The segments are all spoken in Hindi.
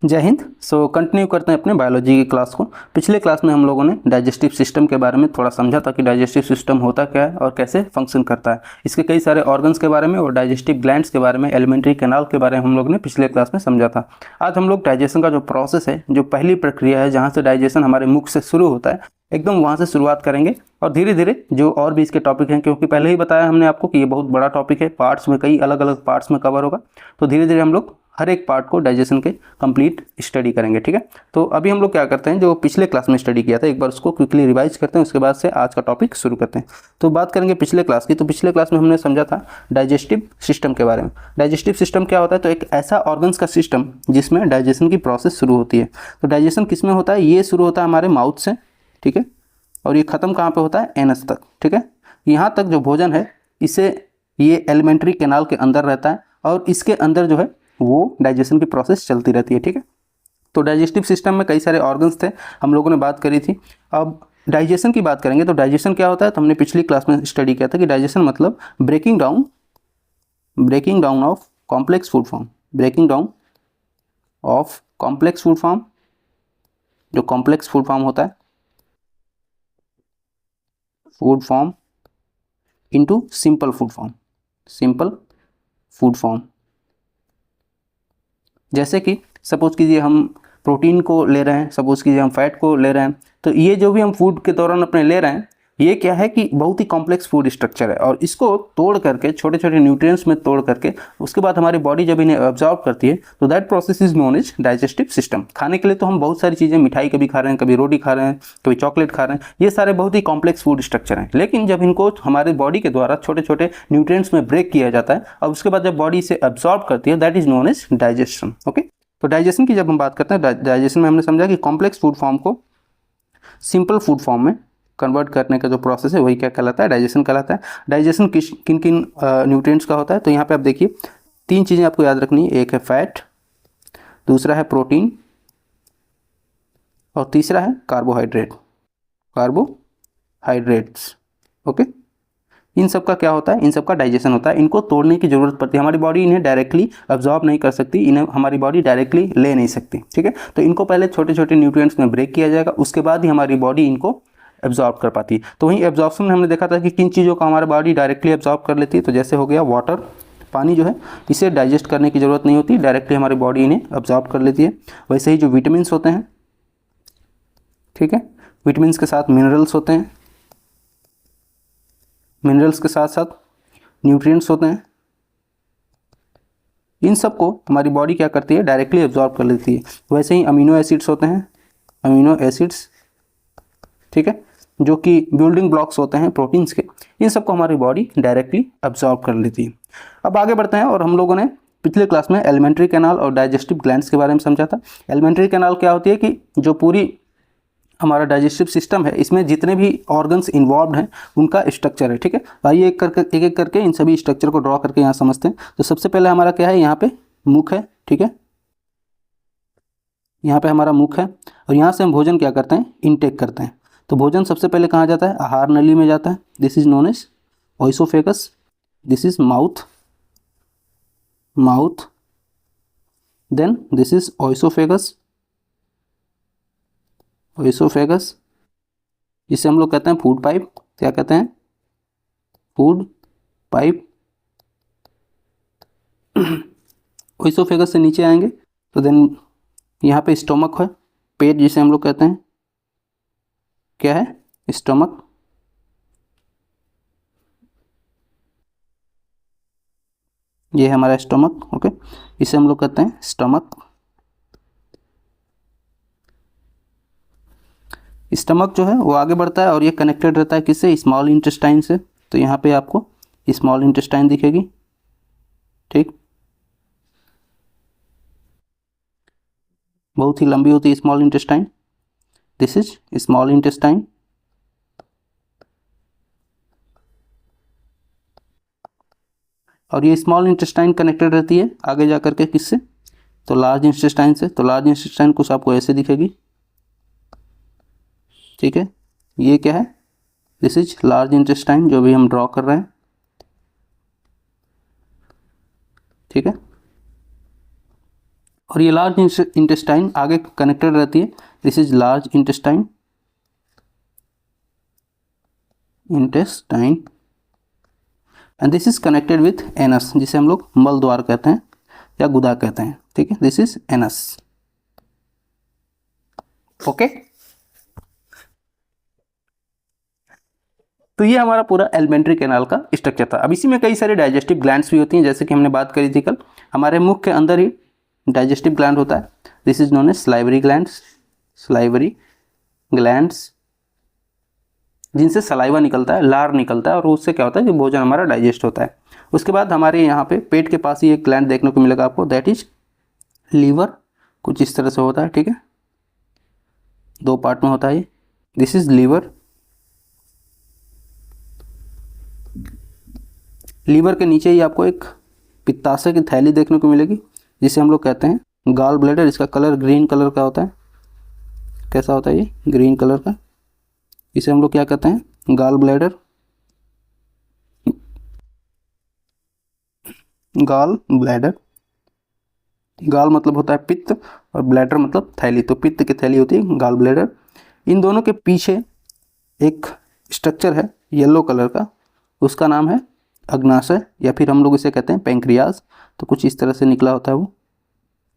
जय हिंद। सो कंटिन्यू करते हैं अपने बायोलॉजी की क्लास को। पिछले क्लास में हम लोगों ने डाइजेस्टिव सिस्टम के बारे में थोड़ा समझा था कि डाइजेस्टिव सिस्टम होता क्या है और कैसे फंक्शन करता है। इसके कई सारे ऑर्गन्स के बारे में और डाइजेस्टिव ग्लैंड्स के बारे में, एलिमेंट्री कैनाल के बारे में हम लोग ने पिछले क्लास में समझा था। आज हम लोग डाइजेशन का जो प्रोसेस है, जो पहली प्रक्रिया है जहाँ से डाइजेशन हमारे मुख से शुरू होता है, एकदम वहाँ से शुरुआत करेंगे और धीरे धीरे जो और भी इसके टॉपिक हैं, क्योंकि पहले ही बताया हमने आपको कि ये बहुत बड़ा टॉपिक है, पार्ट्स में कई अलग अलग पार्ट्स में कवर होगा, तो धीरे धीरे हम लोग हर एक पार्ट को डाइजेशन के कंप्लीट स्टडी करेंगे। ठीक है, तो अभी हम लोग क्या करते हैं, जो पिछले क्लास में स्टडी किया था एक बार उसको क्विकली रिवाइज करते हैं, उसके बाद से आज का टॉपिक शुरू करते हैं। तो बात करेंगे पिछले क्लास की। तो पिछले क्लास में हमने समझा था डाइजेस्टिव सिस्टम के बारे में। डाइजेस्टिव सिस्टम क्या होता है, तो एक ऐसा ऑर्गन्स का सिस्टम जिसमें डाइजेशन की प्रोसेस शुरू होती है। तो डाइजेशन किस में होता है, ये शुरू होता है हमारे माउथ से, ठीक है, और ये ख़त्म कहाँ पे होता है, एनस तक। ठीक है, यहाँ तक जो भोजन है इसे ये एलिमेंट्री कैनाल के अंदर रहता है और इसके अंदर जो है वो डाइजेशन की प्रोसेस चलती रहती है। ठीक है, तो डाइजेस्टिव सिस्टम में कई सारे ऑर्गन्स थे, हम लोगों ने बात करी थी। अब डाइजेशन की बात करेंगे तो डाइजेशन क्या होता है, तो हमने पिछली क्लास में स्टडी किया था कि डाइजेशन मतलब breaking down of complex food form, breaking down of complex food form, जो कॉम्प्लेक्स फूड फॉर्म होता है, food form into simple food form, simple food form. जैसे कि सपोज कीजिए हम प्रोटीन को ले रहे हैं, सपोज कीजिए हम फैट को ले रहे हैं, तो ये जो भी हम फूड के दौरान अपने ले रहे हैं ये क्या है कि बहुत ही कॉम्प्लेक्स फूड स्ट्रक्चर है और इसको तोड़ करके छोटे छोटे न्यूट्रिएंट्स में तोड़ करके उसके बाद हमारी बॉडी जब इन्हें ऑब्जॉर्व करती है तो that process is known as digestive system. खाने के लिए तो हम बहुत सारी चीज़ें, मिठाई कभी खा रहे हैं, कभी रोटी खा रहे हैं, कभी चॉकलेट खा रहे हैं, ये सारे बहुत ही कॉम्प्लेक्स फूड स्ट्रक्चर हैं, लेकिन जब इनको हमारे बॉडी के द्वारा छोटे छोटे न्यूट्रिएंट्स में ब्रेक किया जाता है और उसके बाद जब बॉडी इसे ऑब्जॉर्व करती है that is known as digestion. Okay, तो डाइजेशन की जब हम बात करते हैं, डाइजेशन में हमने समझा कि कॉम्प्लेक्स फूड फॉर्म को सिंपल फूड फॉर्म में कन्वर्ट करने का जो प्रोसेस है वही क्या कहलाता है, डाइजेशन कहलाता है। डाइजेशन किन किन न्यूट्रिएंट्स का होता है, तो यहाँ पे आप देखिए तीन चीज़ें आपको याद रखनी है, एक है फैट, दूसरा है प्रोटीन और तीसरा है कार्बोहाइड्रेट्स। ओके, इन सब का क्या होता है, इन सब का डाइजेशन होता है। इनको तोड़ने की जरूरत पड़ती है, हमारी बॉडी इन्हें डायरेक्टली अब्जॉर्ब नहीं कर सकती, इन्हें हमारी बॉडी डायरेक्टली ले नहीं सकती। ठीक है, तो इनको पहले छोटे छोटे न्यूट्रिएंट्स में ब्रेक किया जाएगा, उसके बाद ही हमारी बॉडी इनको एब्जॉर्ब कर पाती है। तो वहीं एब्जॉर्प्शन में हमने देखा था कि किन चीज़ों का हमारी बॉडी डायरेक्टली एब्जॉर्ब कर लेती है, तो जैसे हो गया वाटर, पानी जो है इसे डाइजेस्ट करने की ज़रूरत नहीं होती, डायरेक्टली हमारी बॉडी इन्हें एब्जॉर्ब कर लेती है। वैसे ही जो विटामिन्स होते हैं, ठीक है, विटामिन्स के साथ मिनरल्स होते हैं, मिनरल्स के साथ साथ न्यूट्रिएंट्स होते हैं, इन सब को हमारी बॉडी क्या करती है, डायरेक्टली एब्जॉर्ब कर लेती है। वैसे ही अमीनो एसिड्स होते हैं, अमीनो एसिड्स, ठीक है, जो कि बिल्डिंग ब्लॉक्स होते हैं प्रोटीन्स के, इन सबको हमारी बॉडी डायरेक्टली एब्जॉर्ब कर लेती है। अब आगे बढ़ते हैं और हम लोगों ने पिछले क्लास में एलिमेंट्री कैनाल और डाइजेस्टिव ग्लैंड्स के बारे में समझा था। एलिमेंट्री कैनाल क्या होती है कि जो पूरी हमारा डाइजेस्टिव सिस्टम है इसमें जितने भी ऑर्गन्स इन्वॉल्व हैं उनका स्ट्रक्चर है। ठीक है, आइए एक एक करके इन सभी स्ट्रक्चर को ड्रॉ करके यहाँ समझते हैं। तो सबसे पहले हमारा क्या है, यहाँ पे मुख है, ठीक है, यहाँ पे हमारा मुख है और यहाँ से हम भोजन क्या करते हैं, इनटेक करते हैं। तो भोजन सबसे पहले कहाँ जाता है, आहार नली में जाता है, this is known as oesophagus, this is mouth, then this is oesophagus, जिसे हम लोग कहते हैं फूड पाइप। क्या कहते हैं, फूड पाइप। ओइसोफेगस से नीचे आएंगे तो देन यहाँ पे स्टोमक है, पेट जिसे हम लोग कहते हैं, क्या है, स्टोमक। ये है हमारा स्टोमक। ओके, इसे हम लोग कहते हैं स्टमक। स्टमक जो है वो आगे बढ़ता है और ये कनेक्टेड रहता है किससे, स्मॉल इंटेस्टाइन से। तो यहाँ पे आपको स्मॉल इंटेस्टाइन दिखेगी, ठीक, बहुत ही लंबी होती है small intestine, this is small intestine. और ये स्मॉल इंटेस्टाइन कनेक्टेड रहती है आगे जा करके किससे, तो लार्ज इंटेस्टाइन से। तो लार्ज इंटेस्टाइन कुछ आपको ऐसे दिखेगी, ठीक है, ये क्या है, दिस इज लार्ज इंटेस्टाइन जो भी हम ड्रॉ कर रहे हैं, ठीक है। और ये लार्ज इंटेस्टाइन आगे कनेक्टेड रहती है, this is large intestine, and this is connected with anus, जिसे हम लोग मल द्वार कहते हैं या गुदा कहते हैं, ठीक है, दिस इज एनस। ओके, तो ये हमारा पूरा एलिमेंट्री कैनाल का स्ट्रक्चर था। अब इसी में कई सारे डाइजेस्टिव ग्लैंड्स भी होती हैं, जैसे कि हमने बात करी थी कल, हमारे मुख के अंदर ही डाइजेस्टिव ग्लैंड होता है, this is known as salivary glands, salivary glands, जिनसे सलाइवा निकलता है, लार निकलता है, और उससे क्या होता है कि भोजन हमारा डाइजेस्ट होता है। उसके बाद हमारे यहाँ पे पेट के पास ही एक ग्लैंड देखने को मिलेगा आपको, दैट इज लीवर, कुछ इस तरह से होता है, ठीक है, दो पार्ट में होता है, दिस इज लीवर। लीवर के नीचे ही आपको एक पित्ताशय की थैली देखने को मिलेगी, जिसे हम लोग कहते हैं गॉल ब्लैडर। इसका कलर ग्रीन कलर का होता है, कैसा होता है ये, ग्रीन कलर का, इसे हम लोग क्या कहते हैं, gall bladder, gall bladder. Gall मतलब होता है पित्त और ब्लैडर मतलब थैली, तो पित्त की थैली होती है गॉल ब्लैडर। इन दोनों के पीछे एक स्ट्रक्चर है येलो कलर का, उसका नाम है अग्नाशय, या फिर हम लोग इसे कहते हैं पैंक्रियाज। तो कुछ इस तरह से निकला होता है वो,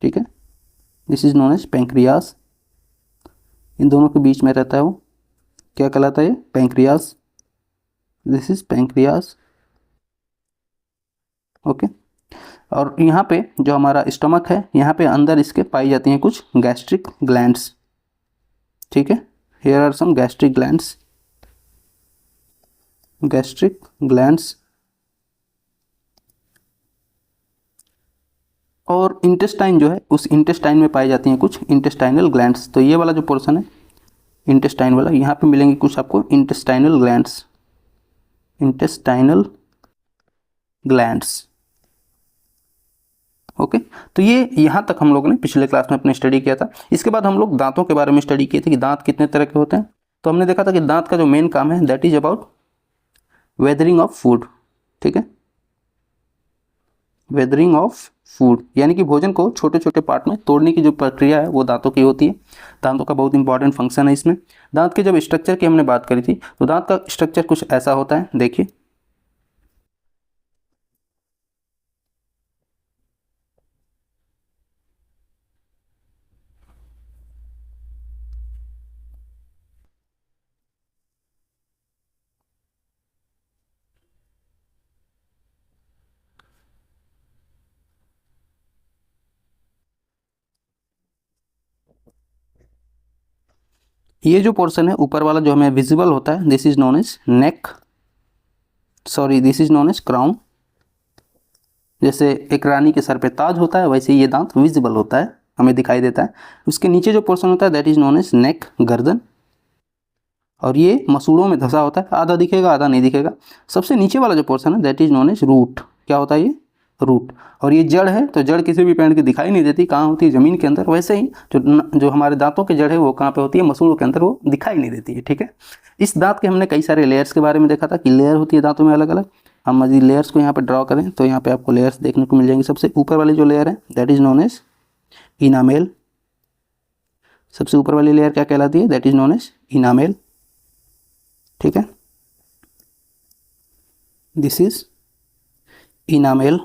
ठीक है, this is known as pancreas. इन दोनों के बीच में रहता है वो, क्या कहलाता है ये, pancreas, this is pancreas. Okay, और यहाँ पे जो हमारा स्टमक है, यहाँ पे अंदर इसके पाई जाती हैं कुछ गैस्ट्रिक ग्लैंड्स, ठीक है, here are some gastric glands, gastric glands. और इंटेस्टाइन जो है, उस इंटेस्टाइन में पाई जाती हैं कुछ इंटेस्टाइनल ग्लैंड्स। तो ये वाला जो पोर्शन है इंटेस्टाइन वाला, यहाँ पे मिलेंगे कुछ आपको intestinal glands, intestinal glands. Okay, तो ये यहाँ तक हम लोगों ने पिछले क्लास में अपने स्टडी किया था। इसके बाद हम लोग दांतों के बारे में स्टडी किए थे कि दांत कितने तरह के होते हैं। तो हमने देखा था कि दांत का जो मेन काम है that is about weathering of food, ठीक है, वेदरिंग ऑफ फूड, यानी कि भोजन को छोटे छोटे पार्ट में तोड़ने की जो प्रक्रिया है वो दांतों की होती है। दांतों का बहुत इंपॉर्टेंट फंक्शन है इसमें। दांत के जब स्ट्रक्चर की हमने बात करी थी, तो दांत का स्ट्रक्चर कुछ ऐसा होता है, देखिए, ये जो पोर्शन है ऊपर वाला जो हमें विजिबल होता है, this is known as neck, sorry this is known as crown. जैसे एक रानी के सर पे ताज होता है, वैसे ये दांत विजिबल होता है, हमें दिखाई देता है। उसके नीचे जो पोर्शन होता है दैट इज नोन एज नेक, गर्दन, और ये मसूड़ों में धंसा होता है, आधा दिखेगा आधा नहीं दिखेगा। सबसे नीचे वाला जो पोर्शन है that is known as root, क्या होता है ये, रूट। और ये जड़ है, तो जड़ किसी भी पेड़ की दिखाई नहीं देती, कहाँ होती है, ज़मीन के अंदर। वैसे ही जो हमारे दांतों की जड़ है वो कहाँ पे होती है, मसूड़ों के अंदर, वो दिखाई नहीं देती है, ठीक है। इस दांत के हमने कई सारे लेयर्स के बारे में देखा था कि लेयर होती है दांतों में अलग अलग। हम यदि लेयर्स को यहाँ पर ड्रॉ करें तो यहाँ पे आपको लेयर्स देखने को मिल जाएंगे। सबसे ऊपर वाली जो लेयर है that is known as enamel, सबसे ऊपर वाली लेयर क्या कहलाती है, that is known as enamel, ठीक है, this is enamel,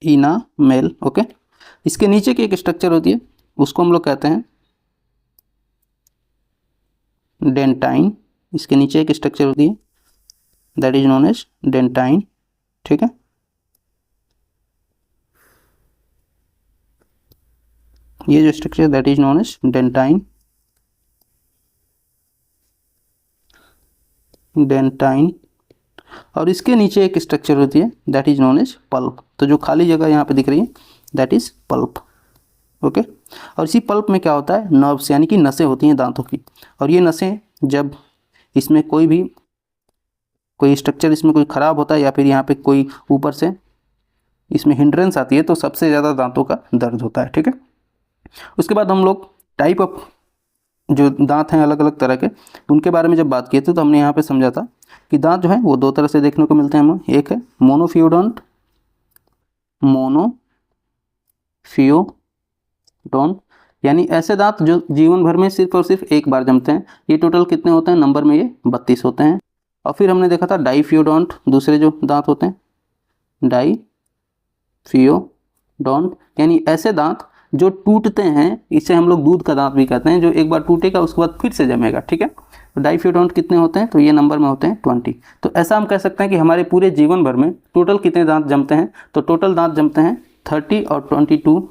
enamel. Okay, इसके नीचे की एक स्ट्रक्चर होती है, उसको हम लोग कहते हैं डेंटाइन। इसके नीचे एक स्ट्रक्चर होती है that is known as dentine, ठीक है। ये जो structure that is known as dentine, dentine. और इसके नीचे एक स्ट्रक्चर होती है that is known as pulp. तो जो खाली जगह यहाँ पे दिख रही है दैट इज पल्प, ओके। और इसी पल्प में क्या होता है, नर्व्स, यानी कि नसें होती हैं दांतों की। और ये नसें जब इसमें कोई स्ट्रक्चर इसमें कोई ख़राब होता है, या फिर यहाँ पे कोई ऊपर से इसमें हिंड्रेंस आती है, तो सबसे ज़्यादा दांतों का दर्द होता है, ठीक है। उसके बाद हम लोग टाइप ऑफ जो दांत हैं अलग अलग तरह के, उनके बारे में जब बात किए थे तो हमने यहाँ पे समझा था कि दांत जो है वो दो तरह से देखने को मिलते हैं हमें। एक है मोनोफ्यूडोंट, मोनोफियोडोंट, यानी ऐसे दांत जो जीवन भर में सिर्फ और सिर्फ एक बार जमते हैं। ये टोटल कितने होते हैं, नंबर में ये 32 होते हैं। और फिर हमने देखा था डाइफियोडोंट, दूसरे जो दांत होते हैं डाइफियोडोंट, यानी ऐसे दांत जो टूटते हैं, इसे हम लोग दूध का दांत भी कहते हैं, जो एक बार टूटेगा उसके बाद फिर से जमेगा, ठीक है। तो डाइफियोडोंट कितने होते हैं, तो ये नंबर में होते हैं 20। तो ऐसा हम कह सकते हैं कि हमारे पूरे जीवन भर में टोटल कितने दांत जमते हैं, तो टोटल दांत जमते हैं 30 और 22,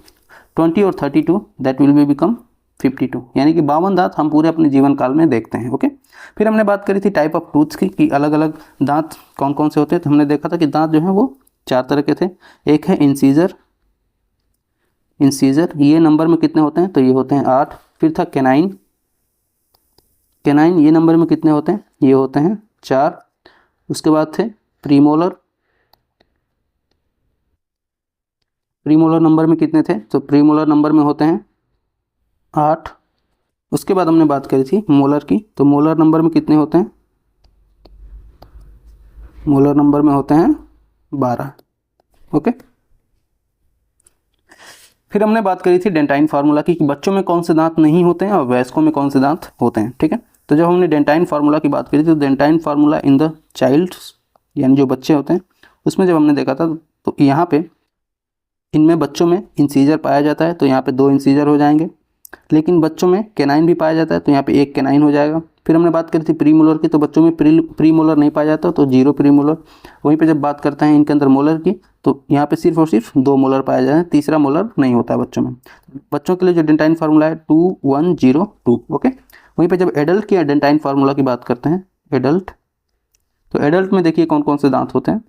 20 और 32, दैट विल बी बिकम 52, यानी कि 52 दांत हम पूरे अपने जीवन काल में देखते हैं। ओके, फिर हमने बात करी थी टाइप ऑफ टूथ्स की, कि अलग अलग दांत कौन कौन से होते हैं। तो हमने देखा था कि दांत जो है वो 4 तरह के थे। एक है इंसीजर, ये नंबर में कितने होते हैं, तो ये होते हैं 8। फिर था कैनाइन, ये नंबर में कितने होते हैं, ये होते हैं 4। उसके बाद थे प्रीमोलर, नंबर में कितने थे, तो प्रीमोलर नंबर में होते हैं 8। उसके बाद हमने बात करी थी मोलर की, तो मोलर नंबर में कितने होते हैं, मोलर नंबर में होते हैं 12। ओके, फिर हमने बात करी थी डेंटाइन फार्मूला की, कि बच्चों में कौन से दांत नहीं होते हैं और वयस्कों में कौन से दांत होते हैं, ठीक है। तो जब हमने डेंटाइन फार्मूला की बात करी थी, तो dentine formula in the childs, यानी जो बच्चे होते हैं, उसमें जब हमने देखा था तो यहाँ पे इनमें बच्चों में इंसीजर पाया जाता है, तो यहाँ पे 2 इंसीजर हो जाएंगे। लेकिन बच्चों में कैनाइन भी पाया जाता है, तो यहाँ पे 1 कैनाइन हो जाएगा। फिर हमने बात करी थी प्रीमोलर की, तो बच्चों में प्रीमोलर नहीं पाया जाता, तो 0 प्रीमोलर। वहीं पे जब बात करते हैं इनके अंदर मोलर की, तो यहाँ पे सिर्फ और सिर्फ 2 मोलर पाया जाता है, तीसरा मोलर नहीं होता है बच्चों में। बच्चों के लिए जो डेंटाइन फार्मूला है 2102। ओके, वहीं पे जब एडल्ट की डेंटाइन फार्मूला की बात करते हैं, एडल्ट, तो एडल्ट में देखिए कौन कौन से दांत होते हैं।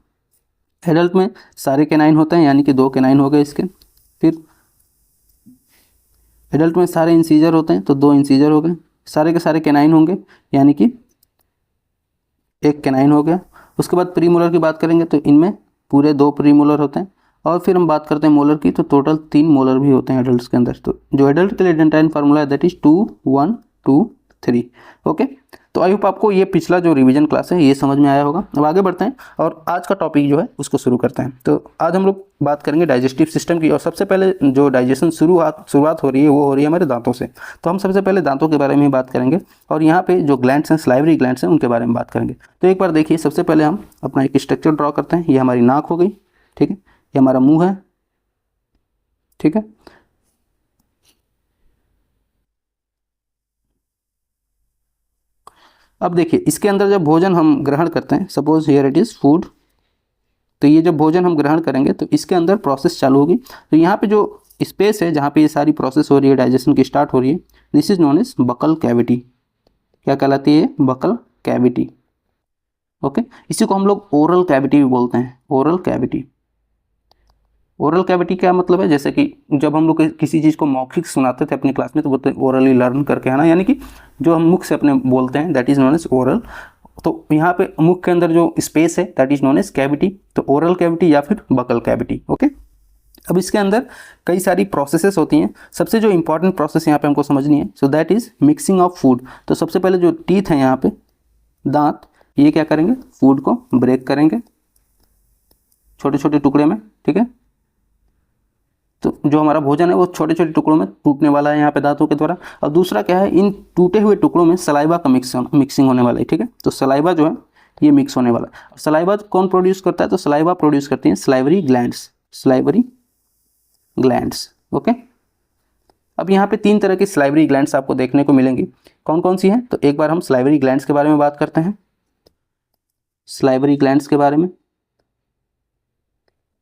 एडल्ट में सारे कैनाइन होते हैं, यानी कि 2 कैनाइन हो गए इसके। फिर एडल्ट में सारे इंसीजर होते हैं, तो 2 इंसीजर हो गए। सारे के सारे कैनाइन होंगे, यानी कि 1 कैनाइन हो गया। उसके बाद प्रीमोलर की बात करेंगे, तो इनमें पूरे 2 प्रीमोलर होते हैं। और फिर हम बात करते हैं मोलर की, तो टोटल 3 मोलर भी होते हैं एडल्ट के अंदर। तो जो एडल्ट के लिए डेंटाइन फार्मूला है दैट इज 2123। ओके, तो आई होप आपको ये पिछला जो रिवीजन क्लास है ये समझ में आया होगा। अब आगे बढ़ते हैं और आज का टॉपिक जो है उसको शुरू करते हैं। तो आज हम लोग बात करेंगे डाइजेस्टिव सिस्टम की, और सबसे पहले जो डाइजेशन शुरुआत हो रही है वो हो रही है हमारे दांतों से। तो हम सबसे पहले दांतों के बारे में बात करेंगे, और यहाँ पे जो ग्लैंड्स हैं, स्लाइवरी ग्लैंड्स हैं, उनके बारे में बात करेंगे। तो एक बार देखिए, सबसे पहले हम अपना एक स्ट्रक्चर ड्रॉ करते हैं। ये हमारी नाक हो गई, ठीक है, ये हमारा मुँह है, ठीक है। अब देखिए, इसके अंदर जब भोजन हम ग्रहण करते हैं, suppose here it is food, तो ये जब भोजन हम ग्रहण करेंगे तो इसके अंदर प्रोसेस चालू होगी। तो यहाँ पे जो स्पेस है जहाँ पे ये सारी प्रोसेस हो रही है, डाइजेशन की स्टार्ट हो रही है, this is known as buccal cavity. क्या कहलाती है, बकल कैविटी। ओके, इसी को हम लोग ओरल कैविटी भी बोलते हैं, ओरल कैविटी। ओरल कैविटी क्या मतलब है, जैसे कि जब हम लोग किसी चीज़ को मौखिक सुनाते थे अपनी क्लास में, तो बोलते हैं ओरली लर्न करके, है ना, यानी कि जो हम मुख से अपने बोलते हैं that is known as oral. तो यहाँ पे मुख के अंदर जो स्पेस है that is known as cavity, तो ओरल कैविटी या फिर बकल कैविटी। ओके, अब इसके अंदर कई सारी प्रोसेसेस होती हैं। सबसे जो इंपॉर्टेंट प्रोसेस यहाँ पे हमको समझनी है, so that is mixing of food. तो सबसे पहले जो टीथ हैं यहाँ पे, दांत, ये क्या करेंगे, फूड को ब्रेक करेंगे छोटे छोटे टुकड़े में, ठीक है। तो जो हमारा भोजन है वो छोटे छोटे टुकड़ों में टूटने वाला है यहाँ पे दांतों के द्वारा। और दूसरा क्या है, इन टूटे हुए टुकड़ों में सलाइवा का मिक्सिंग होने वाला है, ठीक है। तो सलाइवा जो है ये मिक्स होने वाला है। सलाइवा कौन प्रोड्यूस करता है, तो सलाइवा प्रोड्यूस करती हैं salivary glands, salivary glands. Okay, अब यहाँ पे 3 तरह की सलाइवरी ग्लैंड्स आपको देखने को मिलेंगी। कौन कौन सी हैं, तो एक बार हम सलाइवरी ग्लैंड्स के बारे में बात करते हैं। सलाइवरी ग्लैंड्स के बारे में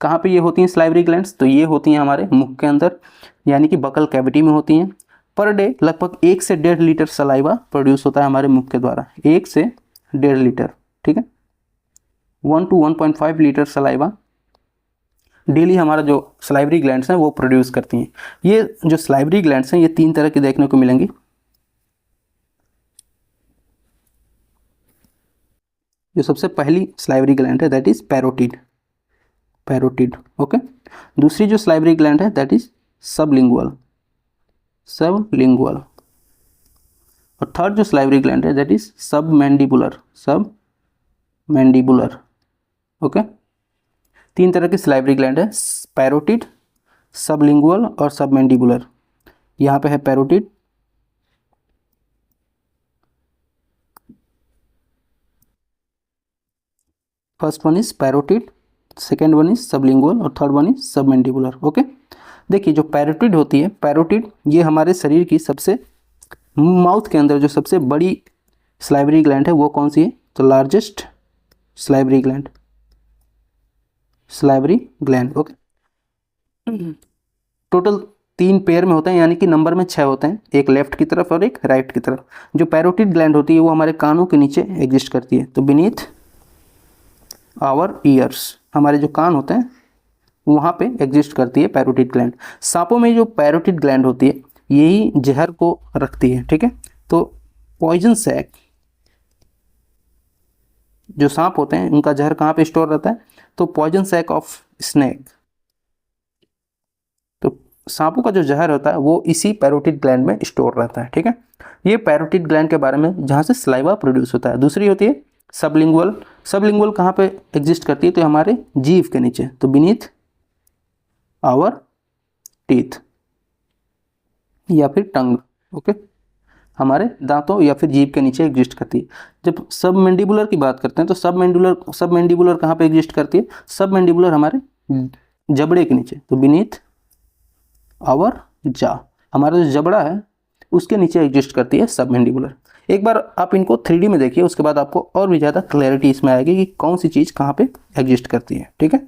कहाँ पे ये होती हैं सलाइवरी ग्लैंड्स, तो ये होती हैं हमारे मुख के अंदर, यानी कि बकल कैविटी में होती हैं। पर डे लगभग 1 से 1.5 लीटर सलाइवा प्रोड्यूस होता है हमारे मुख के द्वारा, 1 से 1.5 लीटर, ठीक है। 1 to 1.5 लीटर सलाइवा डेली हमारा जो सलाइवरी ग्लैंड्स हैं वो प्रोड्यूस करती हैं। ये जो सलाइवरी ग्लैंड्स हैं ये 3 तरह की देखने को मिलेंगी। जो सबसे पहली सलाइवरी ग्लैंड है that is parotid, parotid. Okay, दूसरी जो सलाइवरी ग्लैंड है दैट इज सबलिंगुअल, सबलिंगुअल। और थर्ड जो सलाइवरी ग्लैंड है that is submandibular, submandibular. Okay, 3 तरह की सलाइवरी ग्लैंड है, पैरोटिड, सबलिंगुअल और सबमैंडिबुलर। यहाँ पे है parotid, first one is parotid, second one is sublingual और third one is submandibular. Okay, देखिए जो पैरोटिड होती है, पैरोटिड ये हमारे शरीर की सबसे, माउथ के अंदर जो सबसे बड़ी सलाइवरी ग्लैंड है वो कौन सी है? तो largest salivary gland, salivary gland. Okay, total 3 pair में होते हैं, यानी कि नंबर में 6 होते हैं, एक लेफ्ट की तरफ और एक राइट की तरफ। जो पैरोटिड ग्लैंड होती है वो हमारे कानों के नीचे एग्जिस्ट करती है, तो बीनीथ आवर ईयर्स, हमारे जो कान होते हैं वहाँ पे एग्जिस्ट करती है पैरोटिड ग्लैंड। सांपों में जो पैरोटिड ग्लैंड होती है यही जहर को रखती है, ठीक है। तो पॉइजन सैक, जो सांप होते हैं उनका जहर कहाँ पे स्टोर रहता है? तो पॉइजन सैक ऑफ स्नेक, तो सांपों का जो जहर होता है वो इसी पैरोटिड ग्लैंड में स्टोर रहता है, ठीक है। ये पैरोटिड ग्लैंड के बारे में, जहाँ से सलाइवा प्रोड्यूस होता है। दूसरी होती है सबलिंगुअल। सबलिंगुअल कहाँ पे एग्जिस्ट करती है? तो हमारे जीभ के नीचे, तो बीनीथ आवर टीथ या फिर टंग। ओके, हमारे दांतों या फिर जीभ के नीचे एग्जिस्ट करती है। जब सबमैंडिबुलर की बात करते हैं तो सबमैंडिबुलर कहाँ पे एग्जिस्ट करती है? सबमैंडिबुलर हमारे जबड़े के नीचे, तो बीनीथ आवर जा, हमारा जो जबड़ा है उसके नीचे एग्जिस्ट करती है सबमैंडिबुलर। एक बार आप इनको 3D में देखिए, उसके बाद आपको और भी ज़्यादा क्लैरिटी इसमें आएगी कि कौन सी चीज़ कहाँ पे एग्जिस्ट करती है, ठीक है।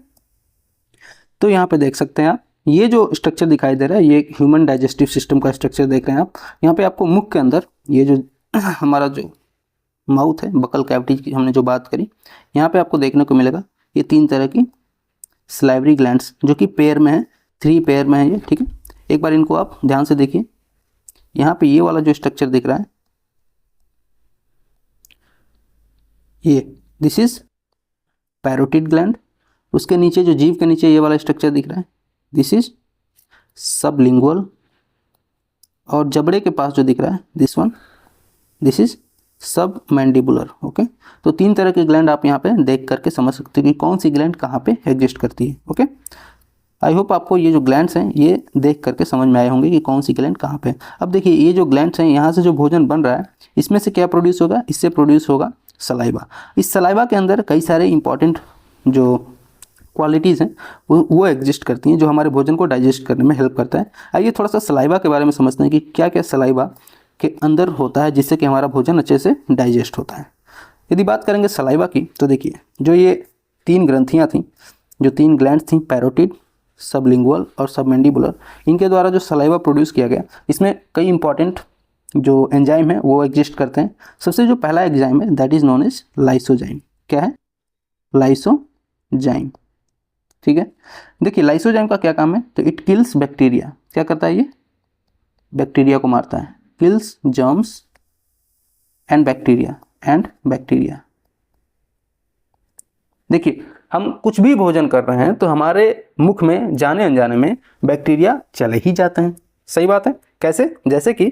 तो यहाँ पे देख सकते हैं आप, ये जो स्ट्रक्चर दिखाई दे रहा है ये ह्यूमन डाइजेस्टिव सिस्टम का स्ट्रक्चर देख रहे हैं आप। यहाँ पे आपको मुख के अंदर ये जो हमारा जो माउथ है, बकल कैविटी की हमने जो बात करी, यहाँ पे आपको देखने को मिलेगा ये 3 तरह की सलाइवरी ग्लैंड्स जो कि पेयर में है, 3 पेयर में है ये, ठीक है। एक बार इनको आप ध्यान से देखिए, यहाँ पे ये वाला जो स्ट्रक्चर दिख रहा है ये, दिस इज पैरोटिड ग्लैंड। उसके नीचे जो जीभ के नीचे ये वाला स्ट्रक्चर दिख रहा है, दिस इज सबलिंगुअल। और जबड़े के पास जो दिख रहा है this one, this is submandibular. Okay, तो 3 तरह के ग्लैंड आप यहाँ पे देख करके समझ सकते हो कि कौन सी ग्लैंड कहाँ पे एग्जिस्ट करती है। ओके, आई होप आपको ये जो ग्लैंड्स हैं ये देख करके समझ में आए होंगे कि कौन सी ग्लैंड कहाँ पे। अब देखिए ये जो ग्लैंड्स हैं, यहाँ से जो भोजन बन रहा है इसमें से क्या प्रोड्यूस होगा? इससे प्रोड्यूस होगा सलाइवा। इस सलाइवा के अंदर कई सारे इंपॉर्टेंट जो क्वालिटीज़ हैं वो एग्जिस्ट करती हैं, जो हमारे भोजन को डाइजेस्ट करने में हेल्प करता है। आइए थोड़ा सा सलाइवा के बारे में समझते हैं कि क्या क्या सलाइवा के अंदर होता है जिससे कि हमारा भोजन अच्छे से डाइजेस्ट होता है। यदि बात करेंगे सलाइवा की, तो देखिए जो ये 3 ग्रंथियाँ थीं, जो 3 ग्लैंड्स थीं, पैरोटिड, सबलिंगुअल और सबमैंडिबुलर, इनके द्वारा जो सलाइवा प्रोड्यूस किया गया, इसमें कई इंपॉर्टेंट जो एंजाइम है वो एग्जिस्ट करते हैं। सबसे जो पहला एंजाइम है that is known as lysozyme. क्या है? लाइसोजाइम, ठीक है। देखिए लाइसोजाइम का क्या काम है? तो इट किल्स बैक्टीरिया। क्या करता है ये? बैक्टीरिया को मारता है। Kills germs and bacteria. देखिए हम कुछ भी भोजन कर रहे हैं तो हमारे मुख में जाने अनजाने में बैक्टीरिया चले ही जाते हैं। सही बात है। कैसे? जैसे कि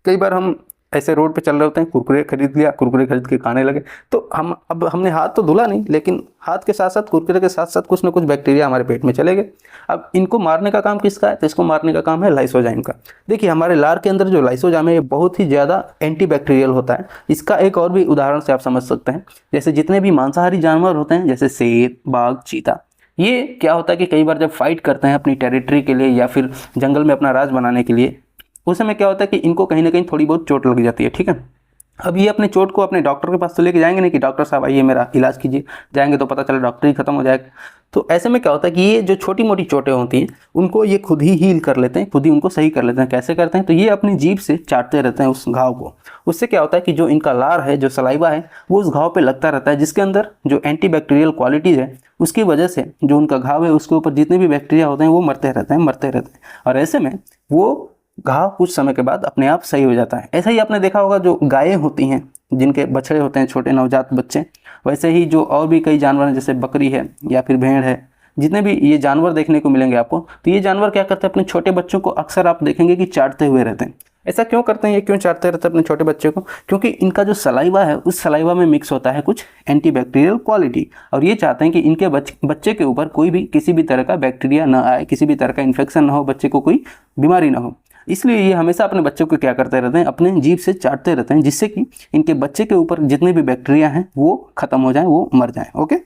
कई बार हम ऐसे रोड पे चल रहे होते हैं, कुरकुरे खरीद लिया, कुरकुरे खरीद के खाने लगे, तो हमने हाथ तो धुला नहीं, लेकिन हाथ के साथ साथ कुरकुरे के साथ साथ कुछ ना कुछ बैक्टीरिया हमारे पेट में चले गए। अब इनको मारने का काम किसका है? तो इसको मारने का काम है लाइसोजाइम का। देखिए हमारे लार के अंदर जो लाइसोजाइम है ये बहुत ही ज़्यादा एंटीबैक्टीरियल होता है। इसका एक और भी उदाहरण से आप समझ सकते हैं, जैसे जितने भी मांसाहारी जानवर होते हैं, जैसे शेर, बाघ, चीता, ये क्या होता है कि कई बार जब फाइट करते हैं अपनी टेरिटरी के लिए या फिर जंगल में अपना राज बनाने के लिए, उस समय क्या होता है कि इनको कहीं ना कहीं थोड़ी बहुत चोट लग जाती है, ठीक है। अब ये अपने चोट को अपने डॉक्टर के पास तो लेके जाएंगे नहीं कि डॉक्टर साहब आइए मेरा इलाज कीजिए, जाएंगे तो पता चला डॉक्टर ही खत्म हो जाएगा। तो ऐसे में क्या होता है कि ये जो छोटी मोटी चोटें होती हैं उनको ये खुद ही हील कर लेते हैं, खुद ही उनको सही कर लेते हैं। कैसे करते हैं? तो ये अपनी जीभ से चाटते रहते हैं उस घाव को। उससे क्या होता है कि जो इनका लार है, जो सलाइवा है, वो उस घाव पे लगता रहता है, जिसके अंदर जो एंटीबैक्टीरियल क्वालिटीज़ है उसकी वजह से जो उनका घाव है उसके ऊपर जितने भी बैक्टीरिया होते हैं वो मरते रहते हैं। और ऐसे में वो घाव कुछ समय के बाद अपने आप सही हो जाता है। ऐसा ही आपने देखा होगा जो गायें होती हैं, जिनके बछड़े होते हैं, छोटे नवजात बच्चे, वैसे ही जो और भी कई जानवर हैं, जैसे बकरी है या फिर भेड़ है, जितने भी ये जानवर देखने को मिलेंगे आपको, तो ये जानवर क्या करते हैं? अपने छोटे बच्चों को अक्सर आप देखेंगे कि चाटते हुए रहते हैं। ऐसा क्यों करते हैं, ये क्यों चाटते रहते हैं अपने छोटे बच्चे को? क्योंकि इनका जो सलाइवा है उस सलाइवा में मिक्स होता है कुछ एंटीबैक्टीरियल क्वालिटी, और ये चाहते हैं कि इनके बच्चे के ऊपर कोई भी किसी भी तरह का बैक्टीरिया ना आए, किसी भी तरह का इन्फेक्शन ना हो, बच्चे को कोई बीमारी ना हो। इसलिए ये हमेशा अपने बच्चों को क्या करते रहते हैं, अपने जीभ से चाटते रहते हैं, जिससे कि इनके बच्चे के ऊपर जितने भी बैक्टीरिया हैं वो खत्म हो जाएं, वो मर जाएं। ओके,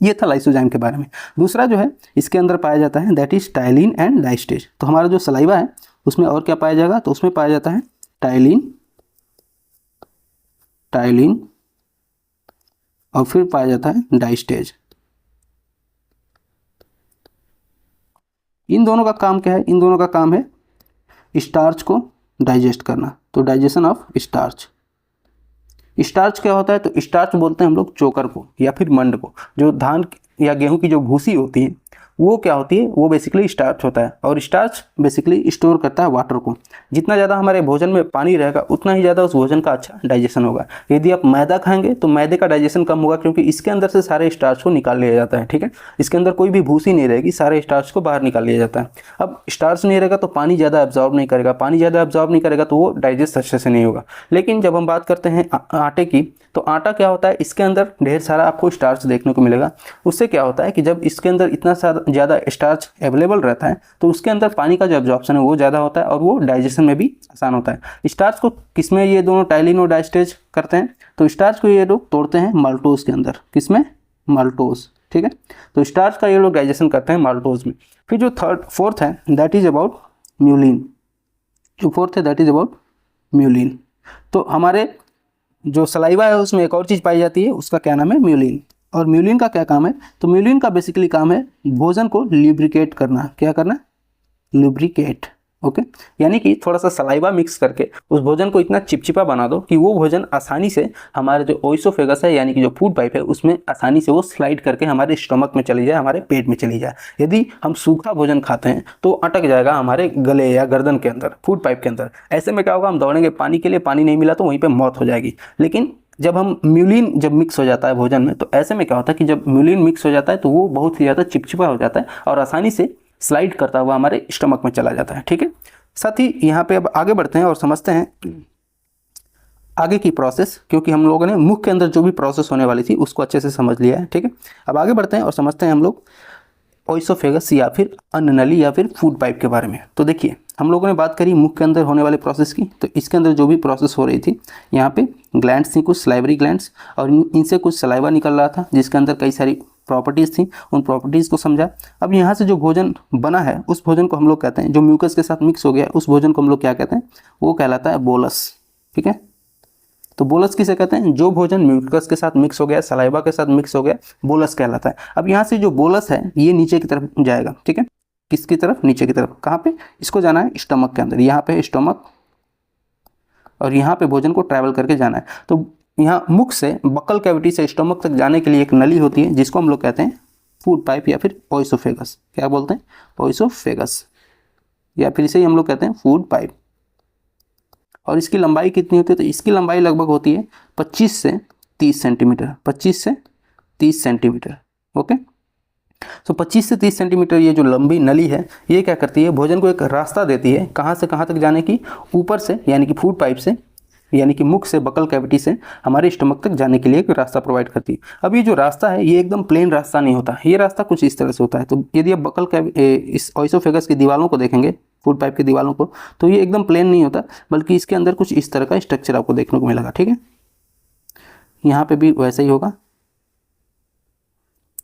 ये था लाइसोजाइम के बारे में। दूसरा जो है इसके अंदर पाया जाता है that is ptyalin and diastase. तो हमारा जो सलाइवा है उसमें और क्या पाया जाएगा, तो उसमें पाया जाता है टाइलिन और फिर पाया जाता है डाइस्टेज। इन दोनों का काम क्या है, इन दोनों का काम है स्टार्च को डाइजेस्ट करना। तो डाइजेशन ऑफ स्टार्च। स्टार्च क्या होता है, तो स्टार्च बोलते हैं हम लोग चोकर को या फिर मंड को। जो धान या गेहूं की जो भूसी होती है वो क्या होती है, वो बेसिकली स्टार्च होता है, और स्टार्च बेसिकली स्टोर करता है वाटर को। जितना ज़्यादा हमारे भोजन में पानी रहेगा उतना ही ज़्यादा उस भोजन का अच्छा डाइजेशन होगा। यदि आप मैदा खाएंगे तो मैदे का डाइजेशन कम होगा, क्योंकि इसके अंदर से सारे स्टार्च को निकाल लिया जाता है। ठीक है, इसके अंदर कोई भी भूसी नहीं रहेगी, सारे स्टार्च को बाहर निकाल लिया जाता है। अब स्टार्च नहीं रहेगा तो पानी ज़्यादा एब्जॉर्ब नहीं करेगा, पानी ज़्यादा एब्जॉर्ब नहीं करेगा तो वो डाइजेस्ट अच्छे से नहीं होगा। लेकिन जब हम बात करते हैं आटे की, तो आटा क्या होता है, इसके अंदर ढेर सारा आपको स्टार्च देखने को मिलेगा। उससे क्या होता है कि जब इसके अंदर इतना ज़्यादा स्टार्च अवेलेबल रहता है तो उसके अंदर पानी का जो एब्जॉर्प्शन है वो ज़्यादा होता है और वो डाइजेशन में भी आसान होता है। स्टार्च को किसमें ये दोनों टाइलिन और डाइस्टेज करते हैं, तो स्टार्च को ये लोग तोड़ते हैं माल्टोज के अंदर। किसमें, माल्टोज। ठीक है, तो स्टार्च का ये लोग डाइजेशन करते हैं माल्टोज में। फिर जो फोर्थ है दैट इज अबाउट म्यूलिन। जो फोर्थ है दैट इज अबाउट म्यूलिन। तो हमारे जो सलाइवा है उसमें एक और चीज़ पाई जाती है, उसका क्या नाम है, म्यूलिन। और म्यूलिन का क्या काम है, तो म्यूलिन का बेसिकली काम है भोजन को ल्यूब्रिकेट करना। क्या करना, लुब्रिकेट। ओके, यानी कि थोड़ा सा सलाइवा मिक्स करके उस भोजन को इतना चिपचिपा बना दो कि वो भोजन आसानी से हमारे जो ओइसोफेगस है यानी कि जो फूड पाइप है उसमें आसानी से वो स्लाइड करके हमारे स्टमक में चली जाए, हमारे पेट में चली जाए। यदि हम सूखा भोजन खाते हैं तो अटक जाएगा हमारे गले या गर्दन के अंदर, फूड पाइप के अंदर। ऐसे में क्या होगा, हम दौड़ेंगे पानी के लिए, पानी नहीं मिला तो वहीं पर मौत हो जाएगी। लेकिन जब हम म्यूलिन जब मिक्स हो जाता है भोजन में, तो ऐसे में क्या होता है कि जब म्यूलिन मिक्स हो जाता है तो वो बहुत ही ज़्यादा चिपचिपा हो जाता है और आसानी से स्लाइड करता हुआ हमारे स्टमक में चला जाता है। ठीक है, साथ ही यहाँ पे अब आगे बढ़ते हैं और समझते हैं आगे की प्रोसेस, क्योंकि हम लोगों ने मुख के अंदर जो भी प्रोसेस होने वाली थी उसको अच्छे से समझ लिया है। ठीक है, अब आगे बढ़ते हैं और समझते हैं हम लोग ओइसोफेगस या फिर अन्न नली या फिर फूड पाइप के बारे में। तो देखिए, हम लोगों ने बात करी मुख के अंदर होने वाले प्रोसेस की, तो इसके अंदर जो भी प्रोसेस हो रही थी, यहाँ पे ग्लैंड्स थी, कुछ सलाइवरी ग्लैंड्स, और इनसे कुछ सलाइवा निकल रहा था जिसके अंदर कई सारी प्रॉपर्टीज़ थी। उन प्रॉपर्टीज़ को समझा। अब यहाँ से जो भोजन बना है उस भोजन को हम लोग कहते हैं, जो म्यूकस के साथ मिक्स हो गया उस भोजन को हम लोग क्या कहते हैं, वो कहलाता है बोलस। ठीक है, तो बोलस किसे कहते हैं, जो भोजन म्यूकस के साथ मिक्स हो गया, सलाइवा के साथ मिक्स हो गया, बोलस कहलाता है। अब यहाँ से जो बोलस है ये नीचे की तरफ जाएगा। ठीक है, किसकी तरफ, नीचे की तरफ। कहाँ पे, इसको जाना है स्टमक के अंदर। यहाँ पे स्टमक और यहाँ पे भोजन को ट्रैवल करके जाना है। तो यहाँ मुख से बक्कल कैविटी से स्टमक तक जाने के लिए एक नली होती है जिसको हम लोग कहते हैं फूड पाइप या फिर ओइसोफेगस। क्या बोलते हैं, ओइसोफेगस, या फिर इसे ही हम लोग कहते हैं फूड पाइप। और इसकी लंबाई कितनी होती है, तो इसकी लंबाई लगभग होती है 25 से 30 सेंटीमीटर। 25 से 30 सेंटीमीटर। ओके, तो 25 से 30 सेंटीमीटर ये जो लंबी नली है ये क्या करती है, भोजन को एक रास्ता देती है। कहाँ से कहाँ तक जाने की, ऊपर से यानी कि फूड पाइप से, यानी कि मुख से बकल कैविटी से हमारे स्टमक तक जाने के लिए एक रास्ता प्रोवाइड करती है। अब ये जो रास्ता है ये एकदम प्लेन रास्ता नहीं होता, ये रास्ता कुछ इस तरह से होता है। तो यदि आप इस ओइसोफेगस की दीवारों को देखेंगे, फूड पाइप की दीवारों को, तो ये एकदम प्लेन नहीं होता, बल्कि इसके अंदर कुछ इस तरह का स्ट्रक्चर आपको देखने को मिलेगा। ठीक है, यहाँ पे भी वैसा ही होगा।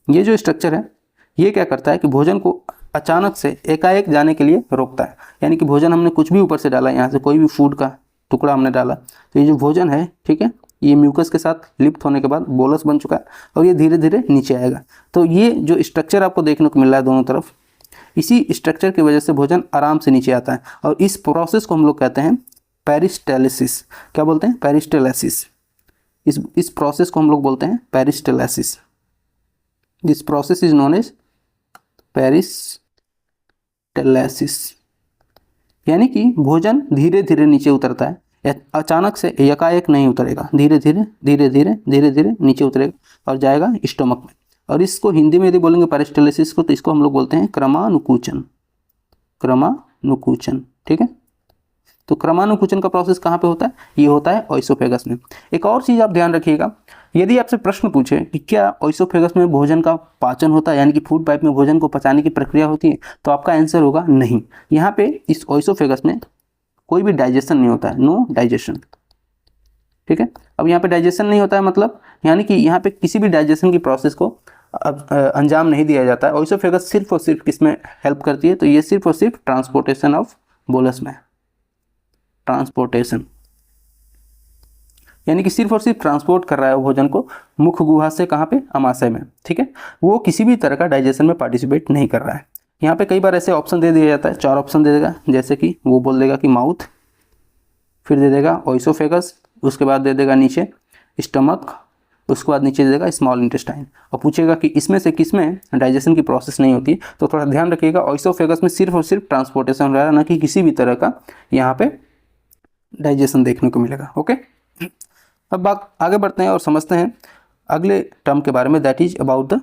ये जो स्ट्रक्चर है ये क्या करता है कि भोजन को अचानक से एकाएक जाने के लिए रोकता है। यानी कि भोजन हमने कुछ भी ऊपर से डाला, यहाँ से कोई भी फूड का टुकड़ा हमने डाला, तो ये जो भोजन है, ठीक है, ये म्यूकस के साथ लिप्त होने के बाद बोलस बन चुका है और ये धीरे धीरे नीचे आएगा। तो ये जो स्ट्रक्चर आपको देखने को मिल रहा है दोनों तरफ, इसी स्ट्रक्चर की वजह से भोजन आराम से नीचे आता है और इस प्रोसेस को हम लोग कहते हैं पेरिस्टेलिसिस। क्या बोलते हैं, पेरिस्टेलिसिस। इस प्रोसेस को हम लोग बोलते हैं peristalsis. This process is known as peristalsis. यानी कि भोजन धीरे धीरे नीचे उतरता है, अचानक से एकाएक नहीं उतरेगा, धीरे धीरे धीरे धीरे धीरे धीरे नीचे उतरेगा और जाएगा स्टमक में। और इसको हिंदी में यदि बोलेंगे पेरिस्टेलिसिस को, तो इसको हम लोग बोलते हैं क्रमानुकुचन। क्रमानुकुचन, ठीक है। तो क्रमानुकुचन का प्रोसेस कहाँ पे होता है? ये होता है ओइसोफेगस में। एक और चीज़ आप ध्यान रखिएगा, यदि आपसे प्रश्न पूछे कि क्या ओइसोफेगस में भोजन का पाचन होता है, यानी कि फूड पाइप में भोजन को पचाने की प्रक्रिया होती है, तो आपका आंसर होगा नहीं। यहाँ पे इस ओइसोफेगस में कोई भी डाइजेशन नहीं होता है, नो डाइजेशन। ठीक है, अब यहाँ पे डाइजेशन नहीं होता है मतलब यानी कि यहाँ पे किसी भी डाइजेशन की प्रोसेस को अब अंजाम नहीं दिया जाता है। ओइसोफेगस सिर्फ और सिर्फ किसमें हेल्प करती है? तो ये सिर्फ और सिर्फ ट्रांसपोर्टेशन ऑफ बोलस में, ट्रांसपोर्टेशन यानी कि सिर्फ और सिर्फ ट्रांसपोर्ट कर रहा है भोजन को मुख गुहा से कहाँ पे? अमाशय में। ठीक है, वो किसी भी तरह का डाइजेशन में पार्टिसिपेट नहीं कर रहा है। यहाँ पे कई बार ऐसे ऑप्शन दे दिया जाता है, 4 ऑप्शन दे देगा, जैसे कि वो बोल देगा कि माउथ, फिर दे देगा ओइसोफेगस, उसके बाद दे देगा नीचे स्टमक, उसके बाद नीचे दे देगा स्मॉल इंटेस्टाइन, और पूछेगा कि इसमें से किसमें डाइजेशन की प्रोसेस नहीं होती। तो थोड़ा ध्यान रखिएगा, ओइसोफेगस में सिर्फ और सिर्फ ट्रांसपोर्टेशन रहा है, ना कि किसी भी तरह का यहाँ पे डाइजेशन देखने को मिलेगा। ओके, अब बात आगे बढ़ते हैं और समझते हैं अगले टर्म के बारे में, that is about the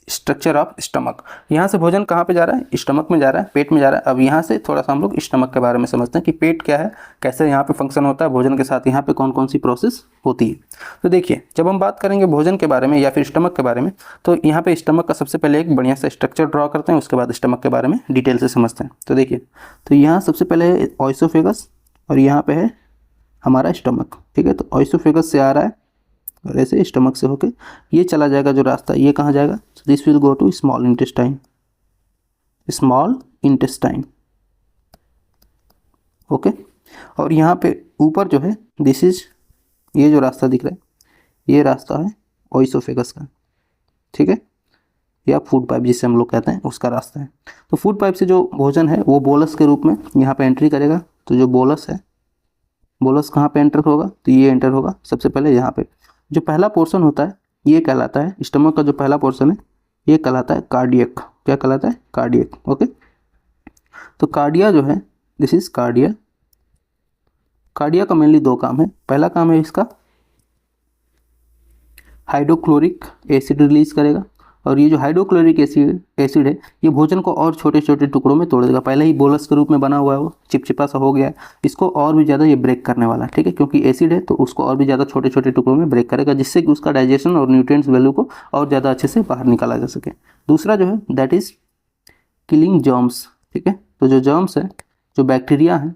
structure of stomach. यहाँ से भोजन कहाँ पे जा रहा है? स्टमक में जा रहा है, पेट में जा रहा है। अब यहाँ से थोड़ा सा हम लोग स्टमक के बारे में समझते हैं कि पेट क्या है, कैसे यहाँ पे फंक्शन होता है, भोजन के साथ यहाँ पे कौन कौन सी प्रोसेस होती है। तो देखिए, जब हम बात करेंगे भोजन के बारे में या फिर स्टमक के बारे में, तो यहाँ पे स्टमक का सबसे पहले एक बढ़िया सा स्ट्रक्चर ड्रॉ करते हैं, उसके बाद स्टमक के बारे में डिटेल से समझते हैं। तो देखिए, तो यहाँ सबसे पहले है ओइसोफेगस और यहाँ पे है हमारा स्टमक। ठीक है, तो ओइसोफेगस से आ रहा है और ऐसे स्टमक से होके ये चला जाएगा, जो रास्ता ये कहाँ जाएगा? This will go to small intestine, small intestine. Okay, और यहाँ पे ऊपर जो है दिस इज, ये जो रास्ता दिख रहा है ये रास्ता है ओइसोफेगस का। ठीक है, या फूड पाइप जिसे हम लोग कहते हैं उसका रास्ता है। तो फूड पाइप से जो भोजन है वो बोलस के रूप में यहाँ पे एंट्री करेगा। तो जो बोलस है, बोलस कहाँ पे एंटर होगा? तो ये एंटर होगा सबसे पहले यहाँ पे। जो पहला पोर्शन होता है ये कहलाता है, स्टमक का जो पहला पोर्शन है ये कहलाता है कार्डियक। क्या कहलाता है? कार्डियक। ओके, तो कार्डिया जो है, दिस इज कार्डिया। कार्डिया का मेनली 2 काम है। पहला काम है इसका हाइड्रोक्लोरिक एसिड रिलीज करेगा, और ये जो हाइड्रोक्लोरिक एसिड है ये भोजन को और छोटे छोटे टुकड़ों में तोड़ देगा। पहले ही बोलस के रूप में बना हुआ है, वो चिपचिपा सा हो गया है, इसको और भी ज़्यादा ये ब्रेक करने वाला है। ठीक है, क्योंकि एसिड है तो उसको और भी ज़्यादा छोटे छोटे टुकड़ों में ब्रेक करेगा, जिससे कि उसका डाइजेशन और न्यूट्रिएंट्स वैल्यू को और ज़्यादा अच्छे से बाहर निकाला जा सके। दूसरा जो है दैट इज़ किलिंग जर्म्स। ठीक है, तो जो जर्म्स है, जो बैक्टीरिया हैं,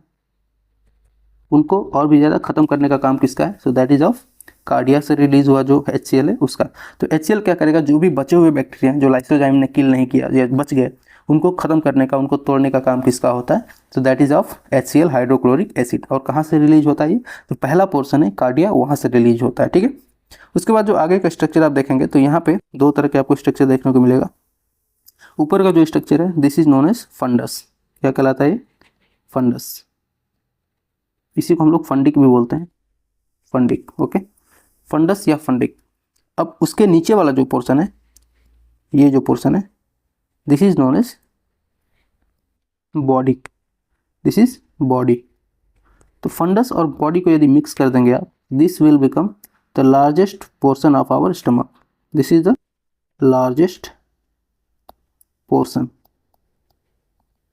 उनको और भी ज़्यादा ख़त्म करने का काम किसका है? So that is of cardia से रिलीज हुआ जो HCl है उसका। तो HCl क्या करेगा? जो भी बचे हुए बैक्टीरिया जो लाइसोजाइम ने किल नहीं किया या बच गए, उनको ख़त्म करने का, उनको तोड़ने का काम किसका होता है? तो that is of HCl, hydrochloric acid. और कहाँ से रिलीज होता है ये? तो पहला पोर्शन है कार्डिया, वहाँ से रिलीज होता है। ठीक है, उसके बाद जो आगे का स्ट्रक्चर आप देखेंगे तो यहाँ पे 2 तरह के आपको स्ट्रक्चर देखने को मिलेगा। ऊपर का जो स्ट्रक्चर है this is known as fundus. क्या कहलाता है ये? फंडस। इसी को हम लोग फंडिक भी बोलते हैं, फंडिक। ओके, फंडस या फंडिक। अब उसके नीचे वाला जो पोर्शन है, ये जो पोर्शन है, this is known as body. This is body. तो फंडस और बॉडी को यदि मिक्स कर देंगे आप, this will become the largest portion of our stomach. This is the largest portion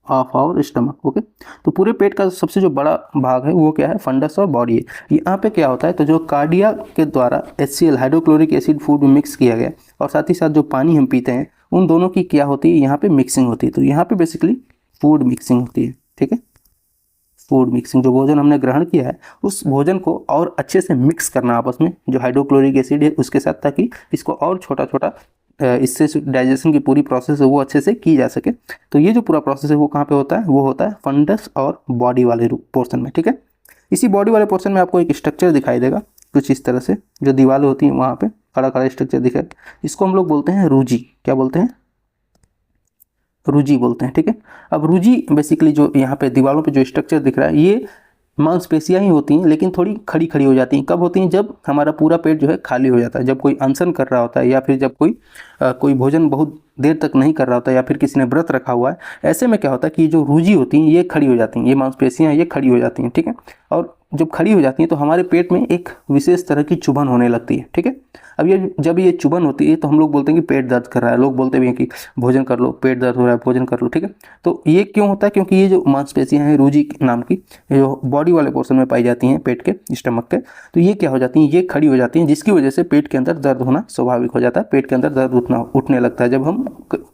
of our stomach. Okay, तो पूरे पेट का सबसे जो बड़ा भाग है वो क्या है? फंडस और बॉडी है। यहाँ पे क्या होता है? तो जो कार्डिया के द्वारा HCl, हाइड्रोक्लोरिक एसिड फूड में मिक्स किया गया, और साथ ही साथ जो पानी हम पीते हैं, उन दोनों की क्या होती है? यहाँ पे मिक्सिंग होती है। तो यहाँ पे बेसिकली फूड मिक्सिंग होती है। ठीक है, फूड मिक्सिंग, जो भोजन हमने ग्रहण किया है उस भोजन को और अच्छे से मिक्स करना आपस में, जो हाइड्रोक्लोरिक एसिड है उसके साथ, ताकि इसको और छोटा छोटा, इससे डाइजेशन की पूरी प्रोसेस है वो अच्छे से की जा सके। तो ये जो पूरा प्रोसेस है वो कहाँ पे होता है? वो होता है फंडस और बॉडी वाले पोर्शन में। ठीक है, इसी बॉडी वाले पोर्शन में आपको एक स्ट्रक्चर दिखाई देगा कुछ इस तरह से, जो दीवारें होती हैं वहाँ पे खड़ा खड़ा स्ट्रक्चर दिखा, इसको हम लोग बोलते हैं रूजी। क्या बोलते हैं? रूजी बोलते हैं। ठीक है, अब रूजी बेसिकली जो यहाँ पे दीवारों पे जो स्ट्रक्चर दिख रहा है ये मांसपेशियाँ ही होती हैं, लेकिन थोड़ी खड़ी खड़ी हो जाती हैं। कब होती हैं? जब हमारा पूरा पेट जो है खाली हो जाता है, जब कोई अनशन कर रहा होता है, या फिर जब कोई भोजन बहुत देर तक नहीं कर रहा होता या फिर किसी ने व्रत रखा हुआ है, ऐसे में क्या होता है कि जो रूजी होती हैं ये खड़ी हो जाती हैं, ये मांसपेशियाँ ये खड़ी हो जाती हैं, ठीक है। और जब खड़ी हो जाती हैं तो हमारे पेट में एक विशेष तरह की चुभन होने लगती है, ठीक है। अब ये जब ये चुभन होती है तो हम लोग बोलते हैं कि पेट दर्द कर रहा है, लोग बोलते भी हैं कि भोजन कर लो, पेट दर्द हो रहा है भोजन कर लो, ठीक है। तो ये क्यों होता है? क्योंकि ये जो मांसपेशियाँ हैं रूजी नाम की, जो बॉडी वाले पोर्शन में पाई जाती हैं पेट के स्टमक के, तो ये क्या हो जाती हैं, ये खड़ी हो जाती हैं, जिसकी वजह से पेट के अंदर दर्द होना स्वाभाविक हो जाता है। पेट के अंदर दर्द उठने लगता है जब हम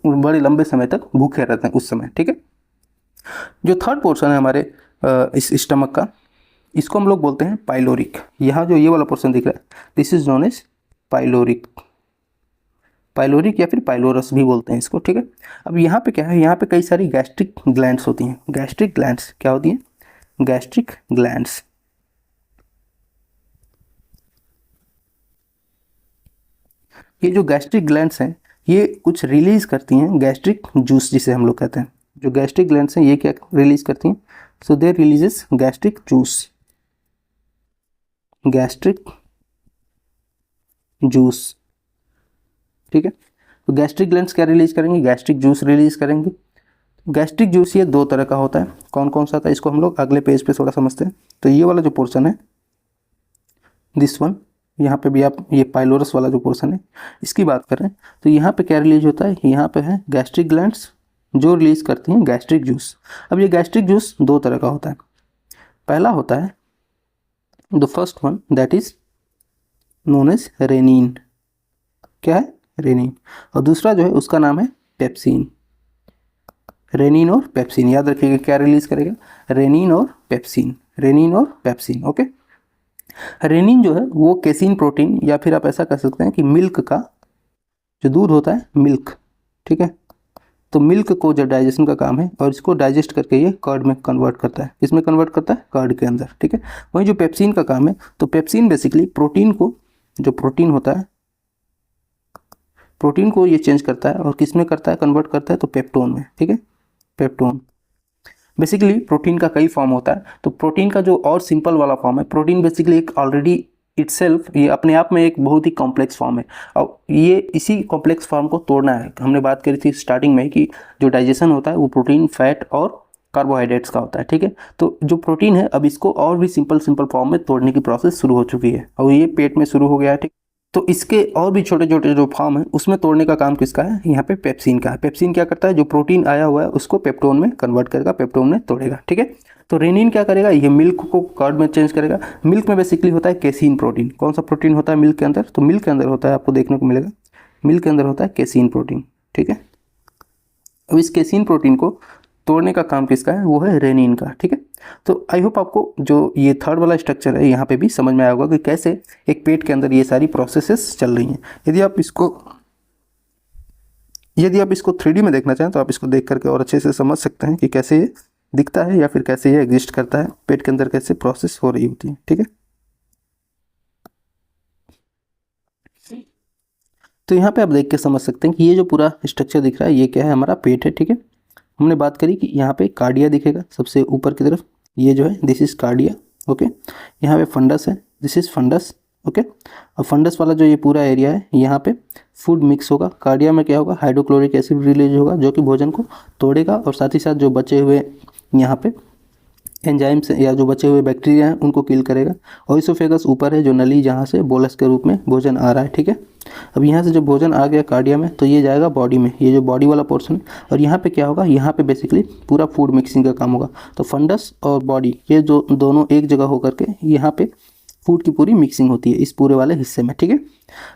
बड़े लंबे समय तक भूखे रहते हैं उस समय, ठीक है। जो थर्ड पोर्शन है हमारे इस स्टमक का, इसको हम लोग बोलते हैं पाइलोरिक। यहाँ जो ये वाला पोर्शन दिख रहा है, this is known as pyloric, pyloric या फिर पाइलोरस भी बोलते हैं इसको, ठीक है। अब यहाँ पे क्या है, यहाँ पे कई सारी गैस्ट्रिक ग्लैंड्स होती हैं। गैस्ट्रिक ग्लैंड्स क्या होती हैं? Gastric glands. ये जो गैस्ट्रिक ग्लैंड्स हैं ये कुछ रिलीज करती हैं गैस्ट्रिक जूस, जिसे हम लोग कहते हैं। जो गैस्ट्रिक ग्लैंड्स हैं ये क्या रिलीज करती हैं? So they releases gastric juice, gastric juice, ठीक है। तो गैस्ट्रिक ग्लैंड्स क्या रिलीज करेंगे? गैस्ट्रिक जूस रिलीज करेंगे। गैस्ट्रिक जूस ये दो तरह का होता है। कौन कौन सा था इसको हम लोग अगले पेज पे थोड़ा समझते हैं। तो ये वाला जो पोर्शन है, दिस वन, यहाँ पे भी आप ये पाइलोरस वाला जो पोर्शन है इसकी बात कर रहे हैं, तो यहाँ पे क्या रिलीज होता है? यहाँ पे है गैस्ट्रिक ग्लैंड्स जो रिलीज करती हैं गैस्ट्रिक जूस। अब ये गैस्ट्रिक जूस दो तरह का होता है। पहला होता है the first one, that is known as rennin. क्या है? रेनिन। और दूसरा जो है उसका नाम है पेप्सिन। रेनिन और पेप्सिन, याद रखिएगा क्या रिलीज करेगा? रेनिन और पेप्सिन, रेनिन और पेप्सिन, ओके। रेनिन जो है वो केसिन प्रोटीन, या फिर आप ऐसा कह सकते हैं कि मिल्क का जो दूध होता है, मिल्क, ठीक है। तो मिल्क को जो डाइजेशन का काम है और इसको डाइजेस्ट करके ये कर्ड में कन्वर्ट करता है। इसमें कन्वर्ट करता है कर्ड के अंदर, ठीक है। वहीं जो पेप्सिन का काम है, तो पेप्सिन बेसिकली प्रोटीन को, जो प्रोटीन होता है, प्रोटीन को ये चेंज करता है और किस में करता है? कन्वर्ट करता है तो पेप्टोन में, ठीक है, पेप्टोन। बेसिकली प्रोटीन का कई फॉर्म होता है, तो प्रोटीन का जो और सिंपल वाला फॉर्म है, प्रोटीन बेसिकली एक ऑलरेडी इटसेल्फ, ये अपने आप में एक बहुत ही कॉम्प्लेक्स फॉर्म है और ये इसी कॉम्प्लेक्स फॉर्म को तोड़ना है। हमने बात करी थी स्टार्टिंग में कि जो डाइजेशन होता है वो प्रोटीन, फैट और कार्बोहाइड्रेट्स का होता है, ठीक है। तो जो प्रोटीन है अब इसको और भी सिंपल फॉर्म में तोड़ने की प्रोसेस शुरू हो चुकी है और ये पेट में शुरू हो गया है, ठीक। तो इसके और भी छोटे छोटे जो फॉर्म है उसमें तोड़ने का काम किसका है? यहाँ पे पेप्सिन का है। पेप्सिन क्या करता है? जो प्रोटीन आया हुआ है उसको पेप्टोन में कन्वर्ट करेगा, पेप्टोन में तोड़ेगा, ठीक है। तो रेनिन क्या करेगा? ये मिल्क को कर्ड में चेंज करेगा। मिल्क में बेसिकली होता है केसिन प्रोटीन। कौन सा प्रोटीन होता है मिल्क के अंदर? तो मिल्क के अंदर होता है, आपको देखने को मिलेगा, मिल्क के अंदर होता है केसिन प्रोटीन, ठीक है। अब इस केसिन प्रोटीन को तोड़ने का काम किसका है? वो है रेनिन का, ठीक है। तो आई होप आपको जो ये थर्ड वाला स्ट्रक्चर है यहाँ पे भी समझ में आया होगा कि कैसे एक पेट के अंदर ये सारी प्रोसेसेस चल रही हैं। यदि आप इसको 3D में देखना चाहें तो आप इसको देख करके और अच्छे से समझ सकते हैं कि कैसे ये दिखता है या फिर कैसे ये एग्जिस्ट करता है, पेट के अंदर कैसे प्रोसेस हो रही होती है, ठीक है। तो यहाँ पे आप देख के समझ सकते हैं कि ये जो पूरा स्ट्रक्चर दिख रहा है ये क्या है? हमारा पेट है, ठीक है। हमने बात करी कि यहाँ पे कार्डिया दिखेगा सबसे ऊपर की तरफ, ये जो है दिस इज कार्डिया, ओके। यहाँ पे फंडस है, दिस इज फंडस, ओके। और फंडस वाला जो ये पूरा एरिया है यहाँ पे फूड मिक्स होगा। कार्डिया में क्या होगा? हाइड्रोक्लोरिक एसिड रिलीज होगा जो कि भोजन को तोड़ेगा और साथ ही साथ जो बचे हुए यहाँ पे एंजाइम्स या जो बचे हुए बैक्टीरिया हैं उनको किल करेगा। और इसोफेगस ऊपर है, जो नली जहाँ से बोलस के रूप में भोजन आ रहा है, ठीक है। अब यहाँ से जब भोजन आ गया कार्डिया में तो ये जाएगा बॉडी में, ये जो बॉडी वाला पोर्शन है। और यहाँ पे क्या होगा? यहाँ पे बेसिकली पूरा फूड मिक्सिंग का काम होगा। तो फंडस और बॉडी ये जो दोनों एक जगह होकर के यहाँ पे फूड की पूरी मिक्सिंग होती है इस पूरे वाले हिस्से में, ठीक है।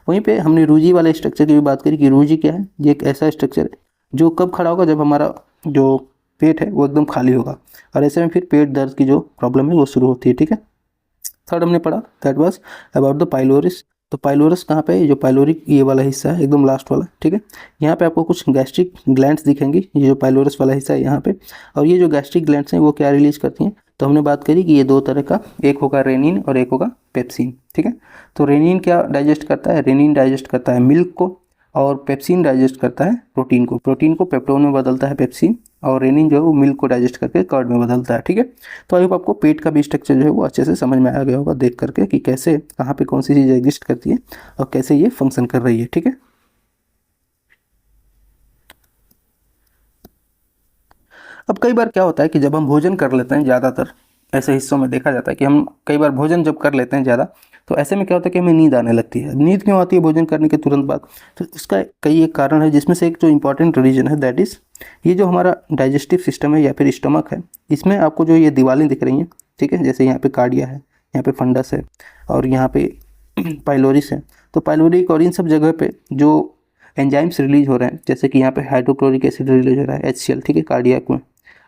वहीं पे हमने रूजी वाले स्ट्रक्चर की भी बात करी कि रूजी क्या है? ये एक ऐसा स्ट्रक्चर है जो कब खड़ा होगा? जब हमारा जो पेट है वो एकदम खाली होगा और ऐसे में फिर पेट दर्द की जो प्रॉब्लम है वो शुरू होती है, ठीक है। थर्ड हमने पढ़ा, दैट वाज अबाउट द पाइलोरिस। तो पाइलोरस कहाँ पे है? जो पाइलोरिक ये वाला हिस्सा है एकदम लास्ट वाला, ठीक है। यहाँ पे आपको कुछ गैस्ट्रिक ग्लैंड्स दिखेंगी, ये जो पाइलोरस वाला हिस्सा है यहाँ पे। और ये जो गैस्ट्रिक ग्लैंड्स हैं वो क्या रिलीज करती हैं? तो हमने बात करी कि ये दो तरह का, एक होगा रेनिन और एक होगा पेप्सिन, ठीक है। तो रेनिन क्या डाइजेस्ट करता है? रेनिन डाइजेस्ट करता है मिल्क को और पेप्सिन डाइजेस्ट करता है प्रोटीन को। प्रोटीन को पेप्टोन में बदलता है पेप्सिन और रेनिन जो है वो मिल्क को डाइजेस्ट करके कर्ड में बदलता है, ठीक है। तो आई होप आपको पेट का भी स्ट्रक्चर जो है वो अच्छे से समझ में आ गया होगा देख करके कि कैसे कहाँ पे कौन सी चीज़ एग्जिस्ट करती है और कैसे ये फंक्शन कर रही है, ठीक है। अब कई बार क्या होता है कि जब हम भोजन कर लेते हैं, ज़्यादातर ऐसे हिस्सों में देखा जाता है कि हम कई बार भोजन जब कर लेते हैं ज़्यादा, तो ऐसे में क्या होता है कि हमें नींद आने लगती है। नींद क्यों आती है भोजन करने के तुरंत बाद? तो उसका कई एक कारण है, जिसमें से एक जो इंपॉर्टेंट रीज़न है दैट इज़ ये जो हमारा डाइजेस्टिव सिस्टम है या फिर स्टमक है, इसमें आपको जो ये दीवारें दिख रही हैं, ठीक है, जैसे यहाँ पे कार्डिया है, यहाँ पे फंडस है और यहाँ पे पाइलोरिस है। तो पाइलोरिक और इन सब जगह पे जो एंजाइम्स रिलीज हो रहे हैं, जैसे कि यहाँ पे हाइड्रोक्लोरिक एसिड रिलीज हो रहा है HCl, ठीक है, कार्डियक में।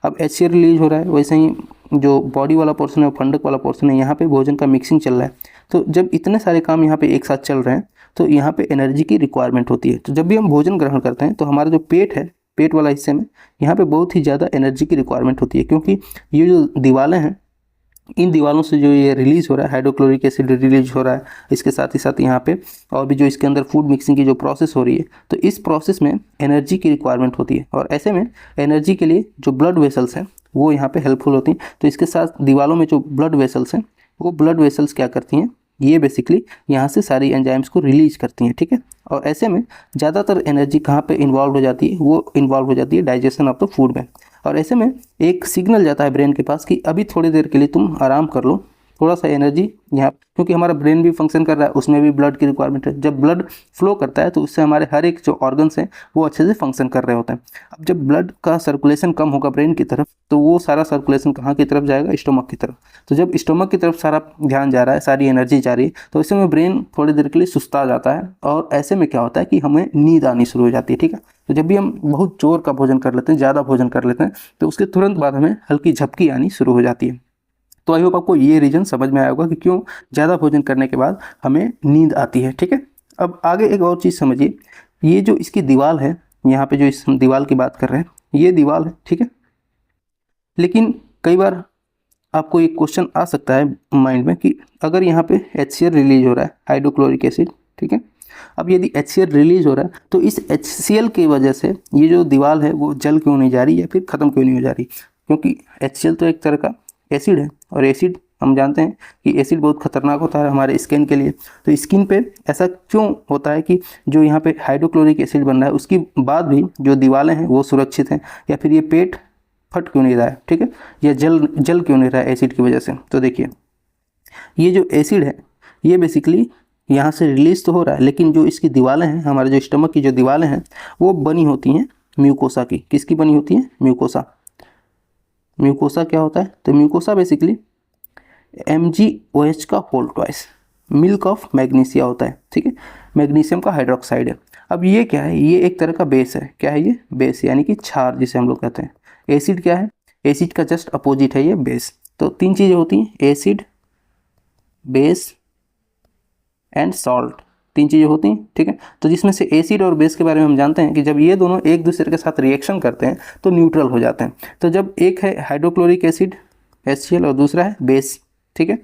अब HCl रिलीज हो रहा है, वैसे ही जो बॉडी वाला पोर्शन है, फंडक वाला पोर्शन है, यहाँ पे भोजन का मिक्सिंग चल रहा है। तो जब इतने सारे काम यहाँ पे एक साथ चल रहे हैं तो यहाँ पे एनर्जी की रिक्वायरमेंट होती है। तो जब भी हम भोजन ग्रहण करते हैं तो हमारा जो पेट है, पेट वाला हिस्से में यहाँ पे बहुत ही ज़्यादा एनर्जी की रिक्वायरमेंट होती है, क्योंकि ये जो दीवारें हैं, इन दीवारों से जो ये रिलीज़ हो रहा है हाइड्रोक्लोरिक एसिड रिलीज हो रहा है, इसके साथ ही साथ यहाँ पे और भी जो इसके अंदर फूड मिक्सिंग की जो प्रोसेस हो रही है, तो इस प्रोसेस में एनर्जी की रिक्वायरमेंट होती है। और ऐसे में एनर्जी के लिए जो ब्लड वेसल्स हैं वो यहाँ पे हेल्पफुल होती हैं। तो इसके साथ दीवारों में जो ब्लड वेसल्स हैं, वो ब्लड वेसल्स क्या करती हैं, ये बेसिकली यहाँ से सारी एंजाइम्स को रिलीज करती हैं, ठीक है। और ऐसे में ज़्यादातर एनर्जी कहाँ पे इन्वॉल्व हो जाती है, वो इन्वॉल्व हो जाती है डाइजेशन ऑफ द फूड में। और ऐसे में एक सिग्नल जाता है ब्रेन के पास कि अभी थोड़ी देर के लिए तुम आराम कर लो, थोड़ा सा एनर्जी यहाँ, क्योंकि हमारा ब्रेन भी फंक्शन कर रहा है, उसमें भी ब्लड की रिक्वायरमेंट है। जब ब्लड फ्लो करता है तो उससे हमारे हर एक जो ऑर्गन्स हैं वो अच्छे से फंक्शन कर रहे होते हैं। अब जब ब्लड का सर्कुलेशन कम होगा ब्रेन की तरफ, तो वो सारा सर्कुलेशन कहाँ की तरफ जाएगा, स्टोमक की तरफ। तो जब स्टोमक की तरफ सारा ध्यान जा रहा है, सारी एनर्जी जा रही है, तो ऐसे में ब्रेन थोड़ी देर के लिए सुस्ता जाता है और ऐसे में क्या होता है कि हमें नींद आनी शुरू हो जाती है, ठीक है। तो जब भी हम बहुत जोर का भोजन कर लेते हैं, ज़्यादा भोजन कर लेते हैं, तो उसके तुरंत बाद हमें हल्की झपकी आनी शुरू हो जाती है। तो आई होप आपको ये रीज़न समझ में आया होगा कि क्यों ज़्यादा भोजन करने के बाद हमें नींद आती है, ठीक है। अब आगे एक और चीज़ समझिए, ये जो इसकी दीवार है, यहाँ पे जो इस दीवार की बात कर रहे हैं, ये दीवार है, ठीक है। लेकिन कई बार आपको एक क्वेश्चन आ सकता है माइंड में कि अगर यहाँ पे HCl रिलीज हो रहा है, हाइड्रोक्लोरिक एसिड, ठीक है। अब यदि HCl रिलीज हो रहा है तो इस HCl की वजह से ये जो दीवार है वो जल क्यों नहीं जा रही या फिर ख़त्म क्यों नहीं हो जा रही? क्योंकि HCl तो एक तरह का एसिड है, और एसिड हम जानते हैं कि एसिड बहुत खतरनाक होता है हमारे स्किन के लिए। तो स्किन पे ऐसा क्यों होता है कि जो यहाँ पे हाइड्रोक्लोरिक एसिड बन रहा है उसके बाद भी जो दीवारें हैं वो सुरक्षित हैं, या फिर ये पेट फट क्यों नहीं रहा है, ठीक है, या जल क्यों नहीं रहा है एसिड की वजह से? तो देखिए, ये जो एसिड है ये बेसिकली यहाँ से रिलीज तो हो रहा है, लेकिन जो इसकी दीवारें हैं, हमारे जो स्टमक की जो दीवारें हैं, वो बनी होती हैं म्यूकोसा की। किसकी बनी होती है? म्यूकोसा। म्यूकोसा क्या होता है? तो म्यूकोसा बेसिकली MgOH का होल ट्वाइस, मिल्क ऑफ मैग्नीशिया होता है, ठीक है, मैग्नीशियम का हाइड्रोक्साइड है। अब ये क्या है? ये एक तरह का बेस है। क्या है ये? बेस, यानी कि क्षार जिसे हम लोग कहते हैं। एसिड क्या है? एसिड का जस्ट अपोजिट है ये बेस। तो तीन चीज़ें होती हैं, एसिड, बेस एंड सॉल्ट, तीन चीज़ें होती हैं, ठीक है। तो जिसमें से एसिड और बेस के बारे में हम जानते हैं कि जब ये दोनों एक दूसरे के साथ रिएक्शन करते हैं तो न्यूट्रल हो जाते हैं। तो जब एक है हाइड्रोक्लोरिक एसिड HCl और दूसरा है बेस, ठीक है।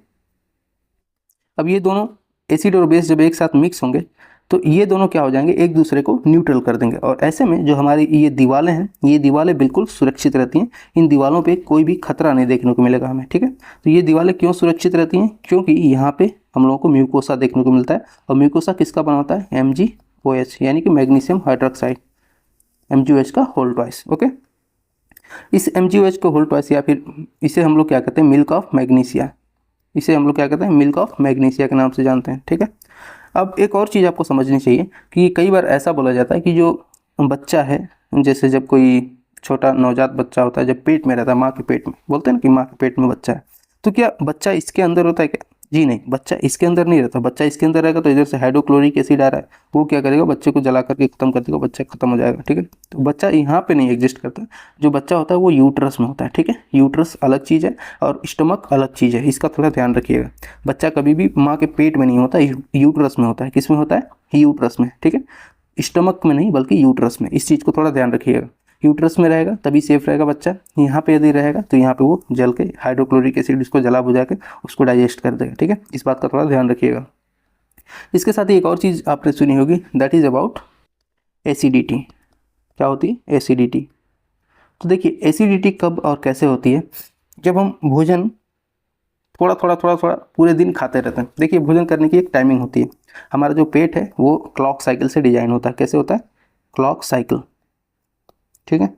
अब ये दोनों एसिड और बेस जब एक साथ मिक्स होंगे तो ये दोनों क्या हो जाएंगे? एक दूसरे को न्यूट्रल कर देंगे, और ऐसे में जो हमारी ये दीवारें हैं, ये दीवारें बिल्कुल सुरक्षित रहती हैं। इन दीवारों पे कोई भी खतरा नहीं देखने को मिलेगा हमें, ठीक है। तो ये दीवारें क्यों सुरक्षित रहती हैं? क्योंकि यहाँ पे हम लोगों को म्यूकोसा देखने को मिलता है, और म्यूकोसा किसका बना होता है? MgOH, यानी कि मैग्नीशियम हाइड्रोक्साइड, MgOH का होल ट्वाइस, ओके। इस MgOH को होल ट्वाइस, या फिर इसे हम लोग क्या कहते हैं? Milk of magnesia. इसे हम लोग क्या कहते हैं? मिल्क ऑफ मैग्नीशिया के नाम से जानते हैं, ठीक है। अब एक और चीज़ आपको समझनी चाहिए कि कई बार ऐसा बोला जाता है कि जो बच्चा है, जैसे जब कोई छोटा नवजात बच्चा होता है, जब पेट में रहता है, माँ के पेट में, बोलते हैं ना कि माँ के पेट में बच्चा है, तो क्या बच्चा इसके अंदर होता है क्या? जी नहीं, बच्चा इसके अंदर नहीं रहता। बच्चा इसके अंदर रहेगा तो इधर से हाइड्रोक्लोरिक एसिड आ रहा है, वो क्या करेगा? बच्चे को जला करके खत्म कर देगा, बच्चा खत्म हो जाएगा, ठीक है। तो बच्चा यहाँ पे नहीं एग्जिस्ट करता। जो बच्चा होता है वो यूट्रस में होता है, ठीक है। यूट्रस अलग चीज़ है और स्टमक अलग चीज़ है, इसका थोड़ा ध्यान रखिएगा। बच्चा कभी भी माँ के पेट में नहीं होता, यूट्रस में होता है। किस में होता है? यूट्रस में, ठीक है, स्टमक में नहीं बल्कि यूट्रस में। इस चीज़ को थोड़ा ध्यान रखिएगा। यूट्रस में रहेगा तभी सेफ रहेगा बच्चा। यहाँ पे यदि रहेगा तो यहाँ पे वो जल के हाइड्रोक्लोरिक एसिड इसको जला बुझा के उसको डाइजेस्ट कर देगा, ठीक है। इस बात का थोड़ा ध्यान रखिएगा। इसके साथ ही एक और चीज़ आपने सुनी होगी, दैट इज़ अबाउट एसिडिटी। क्या होती है? एसिडिटी। तो देखिए, एसिडिटी कब और कैसे होती है? जब हम भोजन थोड़ा थोड़ा पूरे दिन खाते रहते हैं। देखिए, भोजन करने की एक टाइमिंग होती है। हमारा जो पेट है वो क्लॉक साइकिल से डिजाइन होता है। कैसे होता है? क्लॉक साइकिल, ठीक है।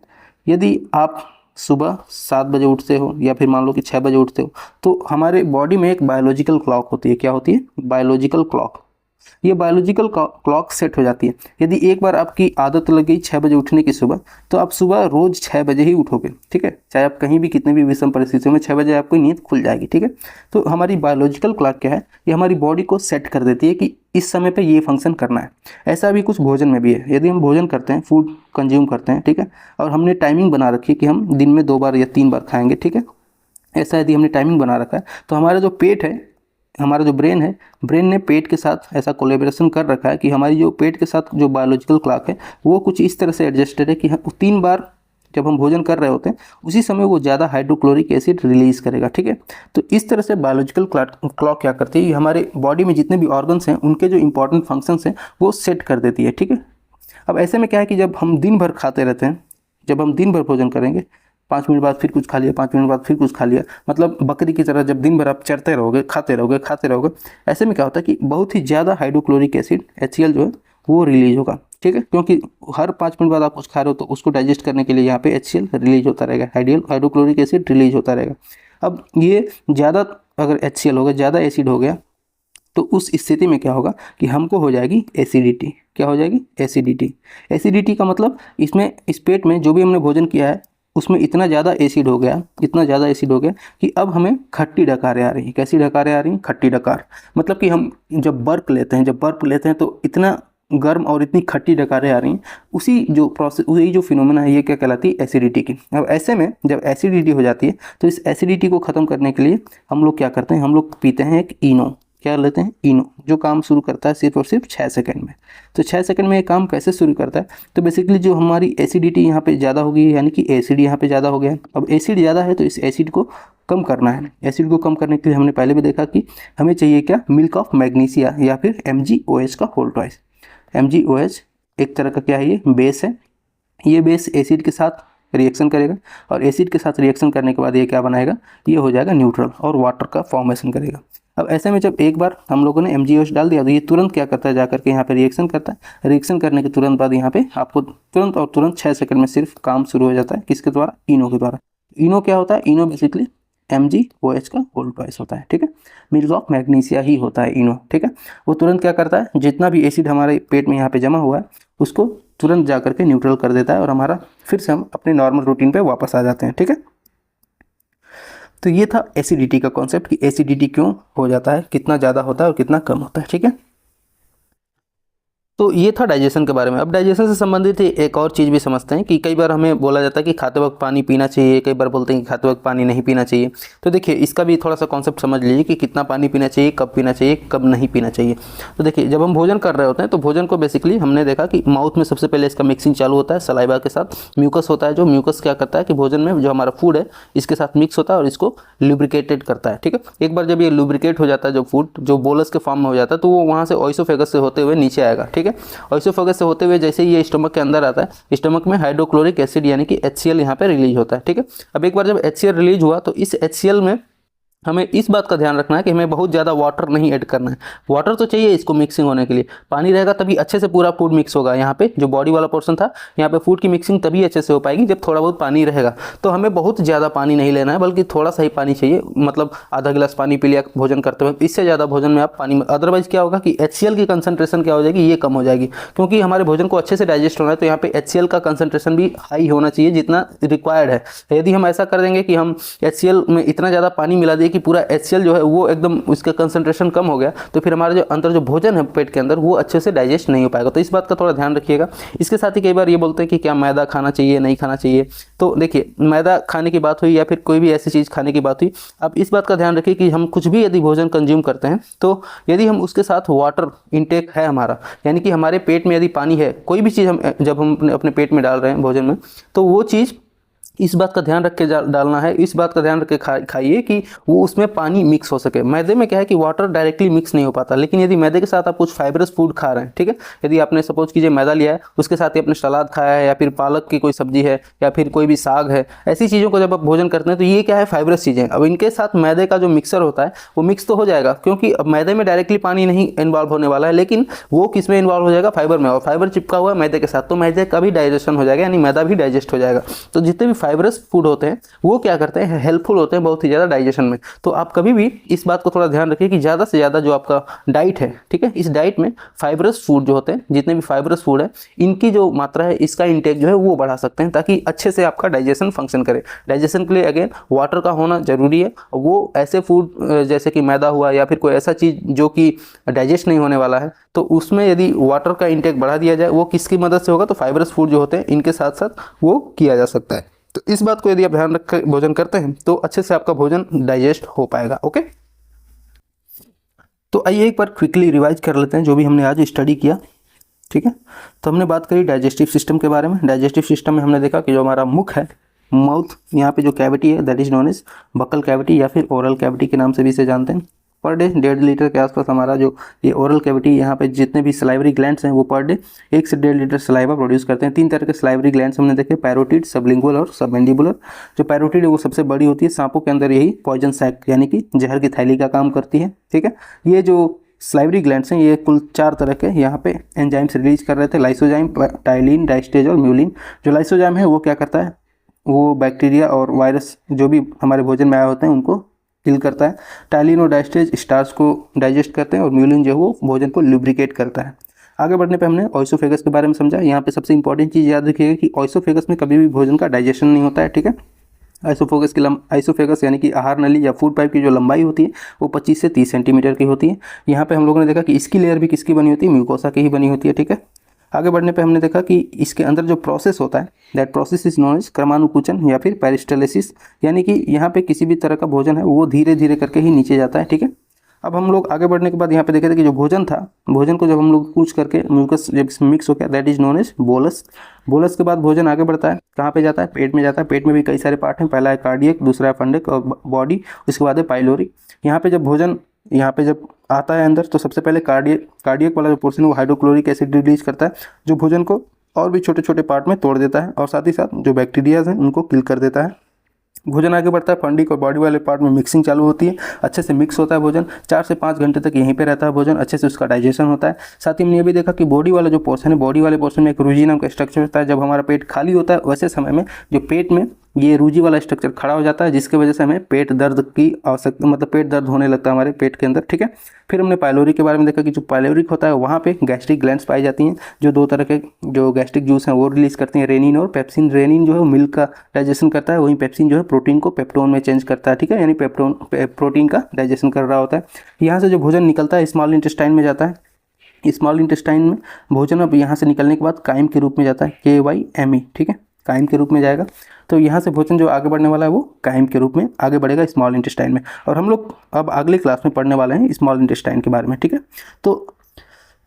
यदि आप सुबह 7 बजे उठते हो या फिर मान लो कि 6 बजे उठते हो, तो हमारे बॉडी में एक बायोलॉजिकल क्लॉक होती है। क्या होती है? Biological clock. ये बायोलॉजिकल क्लॉक सेट हो जाती है। यदि एक बार आपकी आदत लग गई 6 बजे उठने की सुबह, तो आप सुबह रोज 6 बजे ही उठोगे, ठीक है। चाहे आप कहीं भी कितने भी विषम परिस्थितियों में 6 बजे आपकी नींद खुल जाएगी, ठीक है। तो हमारी बायोलॉजिकल क्लॉक क्या है? ये हमारी बॉडी को सेट कर देती है कि इस समय पे ये फंक्शन करना है। ऐसा भी कुछ भोजन में भी है। यदि हम भोजन करते हैं, फूड कंज्यूम करते हैं, ठीक है, और हमने टाइमिंग बना रखी है कि हम दिन में 2 बार या 3 बार खाएंगे, ठीक है, ऐसा यदि हमने टाइमिंग बना रखा है, तो हमारा जो पेट है, हमारा जो ब्रेन है, ब्रेन ने पेट के साथ ऐसा कोलेब्रेशन कर रखा है कि हमारी जो पेट के साथ जो बायोलॉजिकल क्लॉक है वो कुछ इस तरह से एडजस्टेड है कि 3 बार जब हम भोजन कर रहे होते हैं उसी समय वो ज़्यादा हाइड्रोक्लोरिक एसिड रिलीज़ करेगा, ठीक है। तो इस तरह से बायोलॉजिकल क्लॉक क्या करती है? हमारे बॉडी में जितने भी ऑर्गन्स हैं उनके जो इंपॉर्टेंट फंक्शंस हैं वो सेट कर देती है, ठीक है। अब ऐसे में क्या है कि जब हम दिन भर खाते रहते हैं, जब हम दिन भर भोजन करेंगे, 5 मिनट बाद फिर कुछ खा लिया, 5 मिनट बाद फिर कुछ खा लिया, मतलब बकरी की तरह जब दिन भर आप चरते रहोगे, खाते रहोगे, खाते रहोगे, ऐसे में क्या होता है कि बहुत ही ज़्यादा हाइड्रोक्लोरिक एसिड HCl जो है वो रिलीज होगा, ठीक है। क्योंकि हर 5 मिनट बाद आप कुछ खा रहे हो तो उसको डाइजेस्ट करने के लिए यहाँ पे HCl रिलीज होता रहेगा, हाइड्रोक्लोरिक एसिड रिलीज होता रहेगा। अब ये ज़्यादा अगर HCl हो गया, ज़्यादा एसिड हो गया, तो उस स्थिति में क्या होगा कि हमको हो जाएगी एसिडिटी। क्या हो जाएगी? एसिडिटी। एसिडिटी का मतलब इसमें इस पेट में जो भी हमने भोजन किया है उसमें इतना ज़्यादा एसिड हो गया, इतना ज़्यादा एसिड हो गया कि अब हमें खट्टी डकारें आ रही हैं। कैसी डकारें आ रही हैं? खट्टी डकार। मतलब कि हम जब बर्फ लेते हैं तो इतना गर्म और इतनी खट्टी डकारें आ रही हैं। उसी जो फिनोमेना है ये क्या कहलाती है? एसिडिटी की। अब ऐसे में जब एसिडिटी हो जाती है तो इस एसिडिटी को ख़त्म करने के लिए हम लोग क्या करते हैं? हम लोग पीते हैं एक इनो। क्या लेते हैं? इनो, जो काम शुरू करता है सिर्फ और सिर्फ 6 सेकंड में। तो 6 सेकंड में ये काम कैसे शुरू करता है? तो बेसिकली जो हमारी एसिडिटी यहाँ पे ज़्यादा होगी, यानी कि एसिड यहाँ पे ज़्यादा हो गया है। अब एसिड ज़्यादा है तो इस एसिड को कम करना है। एसिड को कम करने के लिए हमने पहले भी देखा कि हमें चाहिए क्या? मिल्क ऑफ मैग्नीशिया या फिर MgOH का होल ट्वाइस। MgOH एक तरह का क्या है? ये बेस है। ये बेस एसिड के साथ रिएक्शन करेगा और एसिड के साथ रिएक्शन करने के बाद ये क्या बनाएगा? ये हो जाएगा न्यूट्रल और वाटर का फॉर्मेशन करेगा। अब ऐसे में जब एक बार हम लोगों ने MgOH डाल दिया तो ये तुरंत क्या करता है? जाकर के यहाँ पे रिएक्शन करता है। रिएक्शन करने के तुरंत बाद यहाँ पे आपको तुरंत 6 सेकंड में सिर्फ काम शुरू हो जाता है। किसके द्वारा? इनो के द्वारा। इनो क्या होता है? इनो बेसिकली MgOH का होल ट्वाइस होता है, ठीक है। मिल्क ऑफ मैग्नीशिया ही होता है इनो, ठीक है। वो तुरंत क्या करता है? जितना भी एसिड हमारे पेट में यहाँ पे जमा हुआ है उसको तुरंत जा करके न्यूट्रल कर देता है और हमारा फिर से हम अपने नॉर्मल रूटीन पे वापस आ जाते हैं, ठीक है। तो ये था एसिडिटी का कॉन्सेप्ट कि एसिडिटी क्यों हो जाता है, कितना ज़्यादा होता है और कितना कम होता है, ठीक है। तो ये था डाइजेशन के बारे में। अब डाइजेशन से संबंधित एक और चीज़ भी समझते हैं कि कई बार हमें बोला जाता है कि खाते वक्त पानी पीना चाहिए, कई बार बोलते हैं कि खाते वक्त पानी नहीं पीना चाहिए। तो देखिए इसका भी थोड़ा सा कॉन्सेप्ट समझ लीजिए कि कितना पानी पीना चाहिए, कब पीना चाहिए, कब नहीं पीना चाहिए। तो देखिए जब हम भोजन कर रहे होते हैं तो भोजन को बेसिकली हमने देखा कि माउथ में सबसे पहले इसका मिक्सिंग चालू होता है सलाइवा के साथ। म्यूकस होता है, जो म्यूकस क्या करता है कि भोजन में जो हमारा फूड है इसके साथ मिक्स होता है और इसको लुब्रिकेटेड करता है, ठीक है। एक बार जब ये लुब्रिकेट हो जाता है, जो फूड जो बोलस के फॉर्म में हो जाता है, तो वो वहाँ से ऑइसोफेगस से होते हुए नीचे आएगा, ठीक है। ऑइसोफेगस से होते हुए जैसे ये स्टमक के अंदर आता है, स्टमक में हाइड्रोक्लोरिक एसिड यानी कि HCl यहाँ पे रिलीज होता है, ठीक है। अब एक बार जब HCl रिलीज हुआ तो इस HCl में हमें इस बात का ध्यान रखना है कि हमें बहुत ज़्यादा वाटर नहीं ऐड करना है। वाटर तो चाहिए इसको मिक्सिंग होने के लिए, पानी रहेगा तभी अच्छे से पूरा फूड मिक्स होगा। यहाँ पे जो बॉडी वाला पोर्शन था, यहाँ पे फूड की मिक्सिंग तभी अच्छे से हो पाएगी जब थोड़ा बहुत पानी रहेगा। तो हमें बहुत ज़्यादा पानी नहीं लेना है, बल्कि थोड़ा सा ही पानी चाहिए। मतलब आधा गिलास पानी पी लिया भोजन करते हुए, इससे ज़्यादा भोजन में आप पानी, अदरवाइज क्या होगा कि HCl की कंसंट्रेशन क्या हो जाएगी? ये कम हो जाएगी। क्योंकि हमारे भोजन को अच्छे से डाइजेस्ट होना है तो यहाँ पे HCl का कंसंट्रेशन भी हाई होना चाहिए जितना रिक्वायर्ड है। यदि हम ऐसा कर देंगे कि हम HCl में इतना ज़्यादा पानी मिला दिए कि पूरा HCl है वो एकदम उसका कंसंट्रेशन कम हो गया, तो फिर हमारा जो अंदर जो भोजन है पेट के अंदर वो अच्छे से डाइजेस्ट नहीं हो पाएगा। तो इस बात का थोड़ा ध्यान रखिएगा। इसके साथ ही कई बार ये बोलते हैं कि क्या मैदा खाना चाहिए, नहीं खाना चाहिए। तो देखिए मैदा खाने की बात हुई या फिर कोई भी ऐसी चीज़ खाने की बात हुई, अब इस बात का ध्यान रखिए कि हम कुछ भी यदि भोजन कंज्यूम करते हैं तो यदि हम उसके साथ वाटर इनटेक है हमारा, यानी कि हमारे पेट में यदि पानी है, कोई भी चीज़ हम जब हम अपने पेट में डाल रहे हैं भोजन में, तो वो चीज़ इस बात का ध्यान रख के डालना है, इस बात का ध्यान रख के खाइए कि वो उसमें पानी मिक्स हो सके। मैदे में क्या है कि वाटर डायरेक्टली मिक्स नहीं हो पाता, लेकिन यदि मैदे के साथ आप कुछ फाइबरस फूड खा रहे हैं, ठीक है, यदि आपने सपोज कीजिए मैदा लिया है, उसके साथ ही आपने सलाद खाया है या फिर पालक की कोई सब्जी है या फिर कोई भी साग है, ऐसी चीज़ों को जब आप भोजन करते हैं तो ये क्या है? फाइबरस चीज़ें। अब इनके साथ मैदे का जो मिक्सर होता है वो मिक्स तो हो जाएगा, क्योंकि अब मैदे में डायरेक्टली पानी नहीं इन्वॉल्व होने वाला है, लेकिन वो किस में इन्वॉल्व हो जाएगा? फाइबर में। और फाइबर चिपका हुआ है मैदे के साथ, तो मैदे का भी डाइजेशन हो जाएगा, यानी मैदा भी डाइजेस्ट हो जाएगा। तो जितने भी फाइबरस फूड होते हैं वो क्या करते हैं, हेल्पफुल होते हैं बहुत ही ज़्यादा डाइजेशन में। तो आप कभी भी इस बात को थोड़ा ध्यान रखिए कि ज़्यादा से ज़्यादा जो आपका डाइट है, ठीक है, इस डाइट में फाइबरस फूड जो होते हैं, जितने भी फाइबरस फूड है इनकी जो मात्रा है, इसका इंटेक जो है वो बढ़ा सकते हैं, ताकि अच्छे से आपका डाइजेशन फंक्शन करे। डाइजेशन के लिए अगेन वाटर का होना जरूरी है। वो ऐसे फूड जैसे कि मैदा हुआ या फिर कोई ऐसा चीज़ जो कि डाइजेस्ट नहीं होने वाला है, तो उसमें यदि वाटर का इंटेक बढ़ा दिया जाए, वो किसकी मदद से होगा, तो फाइबरस फूड जो होते हैं इनके साथ साथ वो किया जा सकता है। तो इस बात को यदि आप ध्यान रख कर भोजन करते हैं तो अच्छे से आपका भोजन डाइजेस्ट हो पाएगा। ओके, तो आइए एक बार क्विकली रिवाइज कर लेते हैं जो भी हमने आज स्टडी किया। ठीक है, तो हमने बात करी डाइजेस्टिव सिस्टम के बारे में। डाइजेस्टिव सिस्टम में हमने देखा कि जो हमारा मुख है, माउथ, यहाँ पे जो कैविटी है that is known as buccal cavity या फिर ओरल कैविटी के नाम से भी इसे जानते हैं। पर डे 1.5 लीटर के आसपास हमारा जो ये ओरल कैविटी, यहाँ पे जितने भी सलाइवरी ग्लैंड्स हैं वो पर डे 1 से 1.5 लीटर सलाइवा प्रोड्यूस करते हैं। 3 तरह के सलाइवरी ग्लैंड्स हमने देखे, पैरोटिड, सबलिंगुअल और सबमैंडिबुलर। जो पैरोटिड है वो सबसे बड़ी होती है, सांपों के अंदर यही पॉइजन सैक यानी कि जहर की थैली का काम करती है। ठीक है, ये जो सलाइवरी ग्लैंड्स हैं ये कुल 4 तरह के यहाँ पे एंजाइम्स रिलीज कर रहे थे, लाइसोजाइम, टाइलिन, डाइस्टेज और म्यूलिन। जो लाइसोजाइम है वो क्या करता है, वो बैक्टीरिया और वायरस जो भी हमारे भोजन में आए होते हैं उनको किल करता है। टाइलिन और डाइस्टेज स्टार्च को डाइजेस्ट करते हैं और म्यूलिन जो है वो भोजन को लुब्रिकेट करता है। आगे बढ़ने पे हमने ऑइसोफेगस के बारे में समझा। यहाँ पे सबसे इंपॉर्टेंट चीज़ याद रखिएगा कि ऑइसोफेगस में कभी भी भोजन का डाइजेशन नहीं होता है। ठीक है, आइसोफेगस यानी कि आहार नली या फूड पाइप की जो लंबाई होती है वो 25 से 30 सेंटीमीटर की होती है। यहाँ पे हम लोगों ने देखा कि इसकी लेयर भी किसकी बनी होती है, म्यूकोसा की ही बनी होती है। ठीक है, आगे बढ़ने पे हमने देखा कि इसके अंदर जो प्रोसेस होता है that process is known as क्रमानुकुचन या फिर पेरिस्टलिसिस, यानी कि यहाँ पे किसी भी तरह का भोजन है वो धीरे धीरे करके ही नीचे जाता है। ठीक है, अब हम लोग आगे बढ़ने के बाद यहाँ पे देखे थे कि जो भोजन था, भोजन को जब हम लोग कूच करके म्यूकस जब मिक्स हो गया that is known as bolus. Bolus के बाद भोजन आगे बढ़ता है, कहाँ पे जाता है, पेट में जाता है। पेट में भी कई सारे पार्ट हैं, पहला है कार्डियक, दूसरा है फंडिक और बॉडी, उसके बाद है पाइलोरी। यहाँ पे जब भोजन यहाँ पे जब आता है अंदर तो सबसे पहले कार्डियक वाला जो पोर्शन है वो हाइड्रोक्लोरिक एसिड रिलीज करता है जो भोजन को और भी छोटे छोटे पार्ट में तोड़ देता है और साथ ही साथ जो बैक्टीरियाज हैं उनको किल कर देता है। भोजन आगे बढ़ता है, फंडिक और बॉडी वाले पार्ट में मिक्सिंग चालू होती है, अच्छे से मिक्स होता है भोजन, 4 से 5 घंटे तक यहीं पे रहता है भोजन, अच्छे से उसका डाइजेशन होता है। साथ ही हमने ये भी देखा कि बॉडी वाला जो पोर्शन है, बॉडी वाले पोर्शन में एक रूजी नाम का स्ट्रक्चर होता है। जब हमारा पेट खाली होता है वैसे समय में जो पेट में ये रूजी वाला स्ट्रक्चर खड़ा हो जाता है, जिसकी वजह से हमें पेट दर्द की आवश्यकता, मतलब पेट दर्द होने लगता है हमारे पेट के अंदर। ठीक है, फिर हमने पाइलोरी के बारे में देखा कि जो पाइलोरिक होता है वहाँ पे गैस्ट्रिक ग्लैंड्स पाई जाती हैं जो 2 तरह के जो गैस्ट्रिक जूस हैं वो रिलीज करती हैं, रेनिन और पेप्सिन। रेनिन जो है मिल्क का डाइजेशन करता है, वहीं पेप्सिन जो है प्रोटीन को पेप्टोन में चेंज करता है। ठीक है, यानी प्रोटीन का डाइजेशन कर रहा होता है। यहाँ से जो भोजन निकलता है स्मॉल इंटेस्टाइन में जाता है। स्मॉल इंटेस्टाइन में भोजन अब यहाँ से निकलने के बाद काइम के रूप में जाता है, KYME। ठीक है, काइम के रूप में जाएगा। तो यहाँ से भोजन जो आगे बढ़ने वाला है वो काइम के रूप में आगे बढ़ेगा स्मॉल इंटेस्टाइन में। और हम लोग अब अगली क्लास में पढ़ने वाले हैं स्मॉल इंटेस्टाइन के बारे में। ठीक है, तो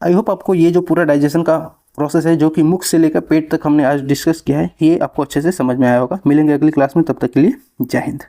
आई होप आपको ये जो पूरा डाइजेशन का प्रोसेस है जो कि मुख से लेकर पेट तक हमने आज डिस्कस किया है, ये आपको अच्छे से समझ में आया होगा। मिलेंगे अगली क्लास में, तब तक के लिए जय हिंद।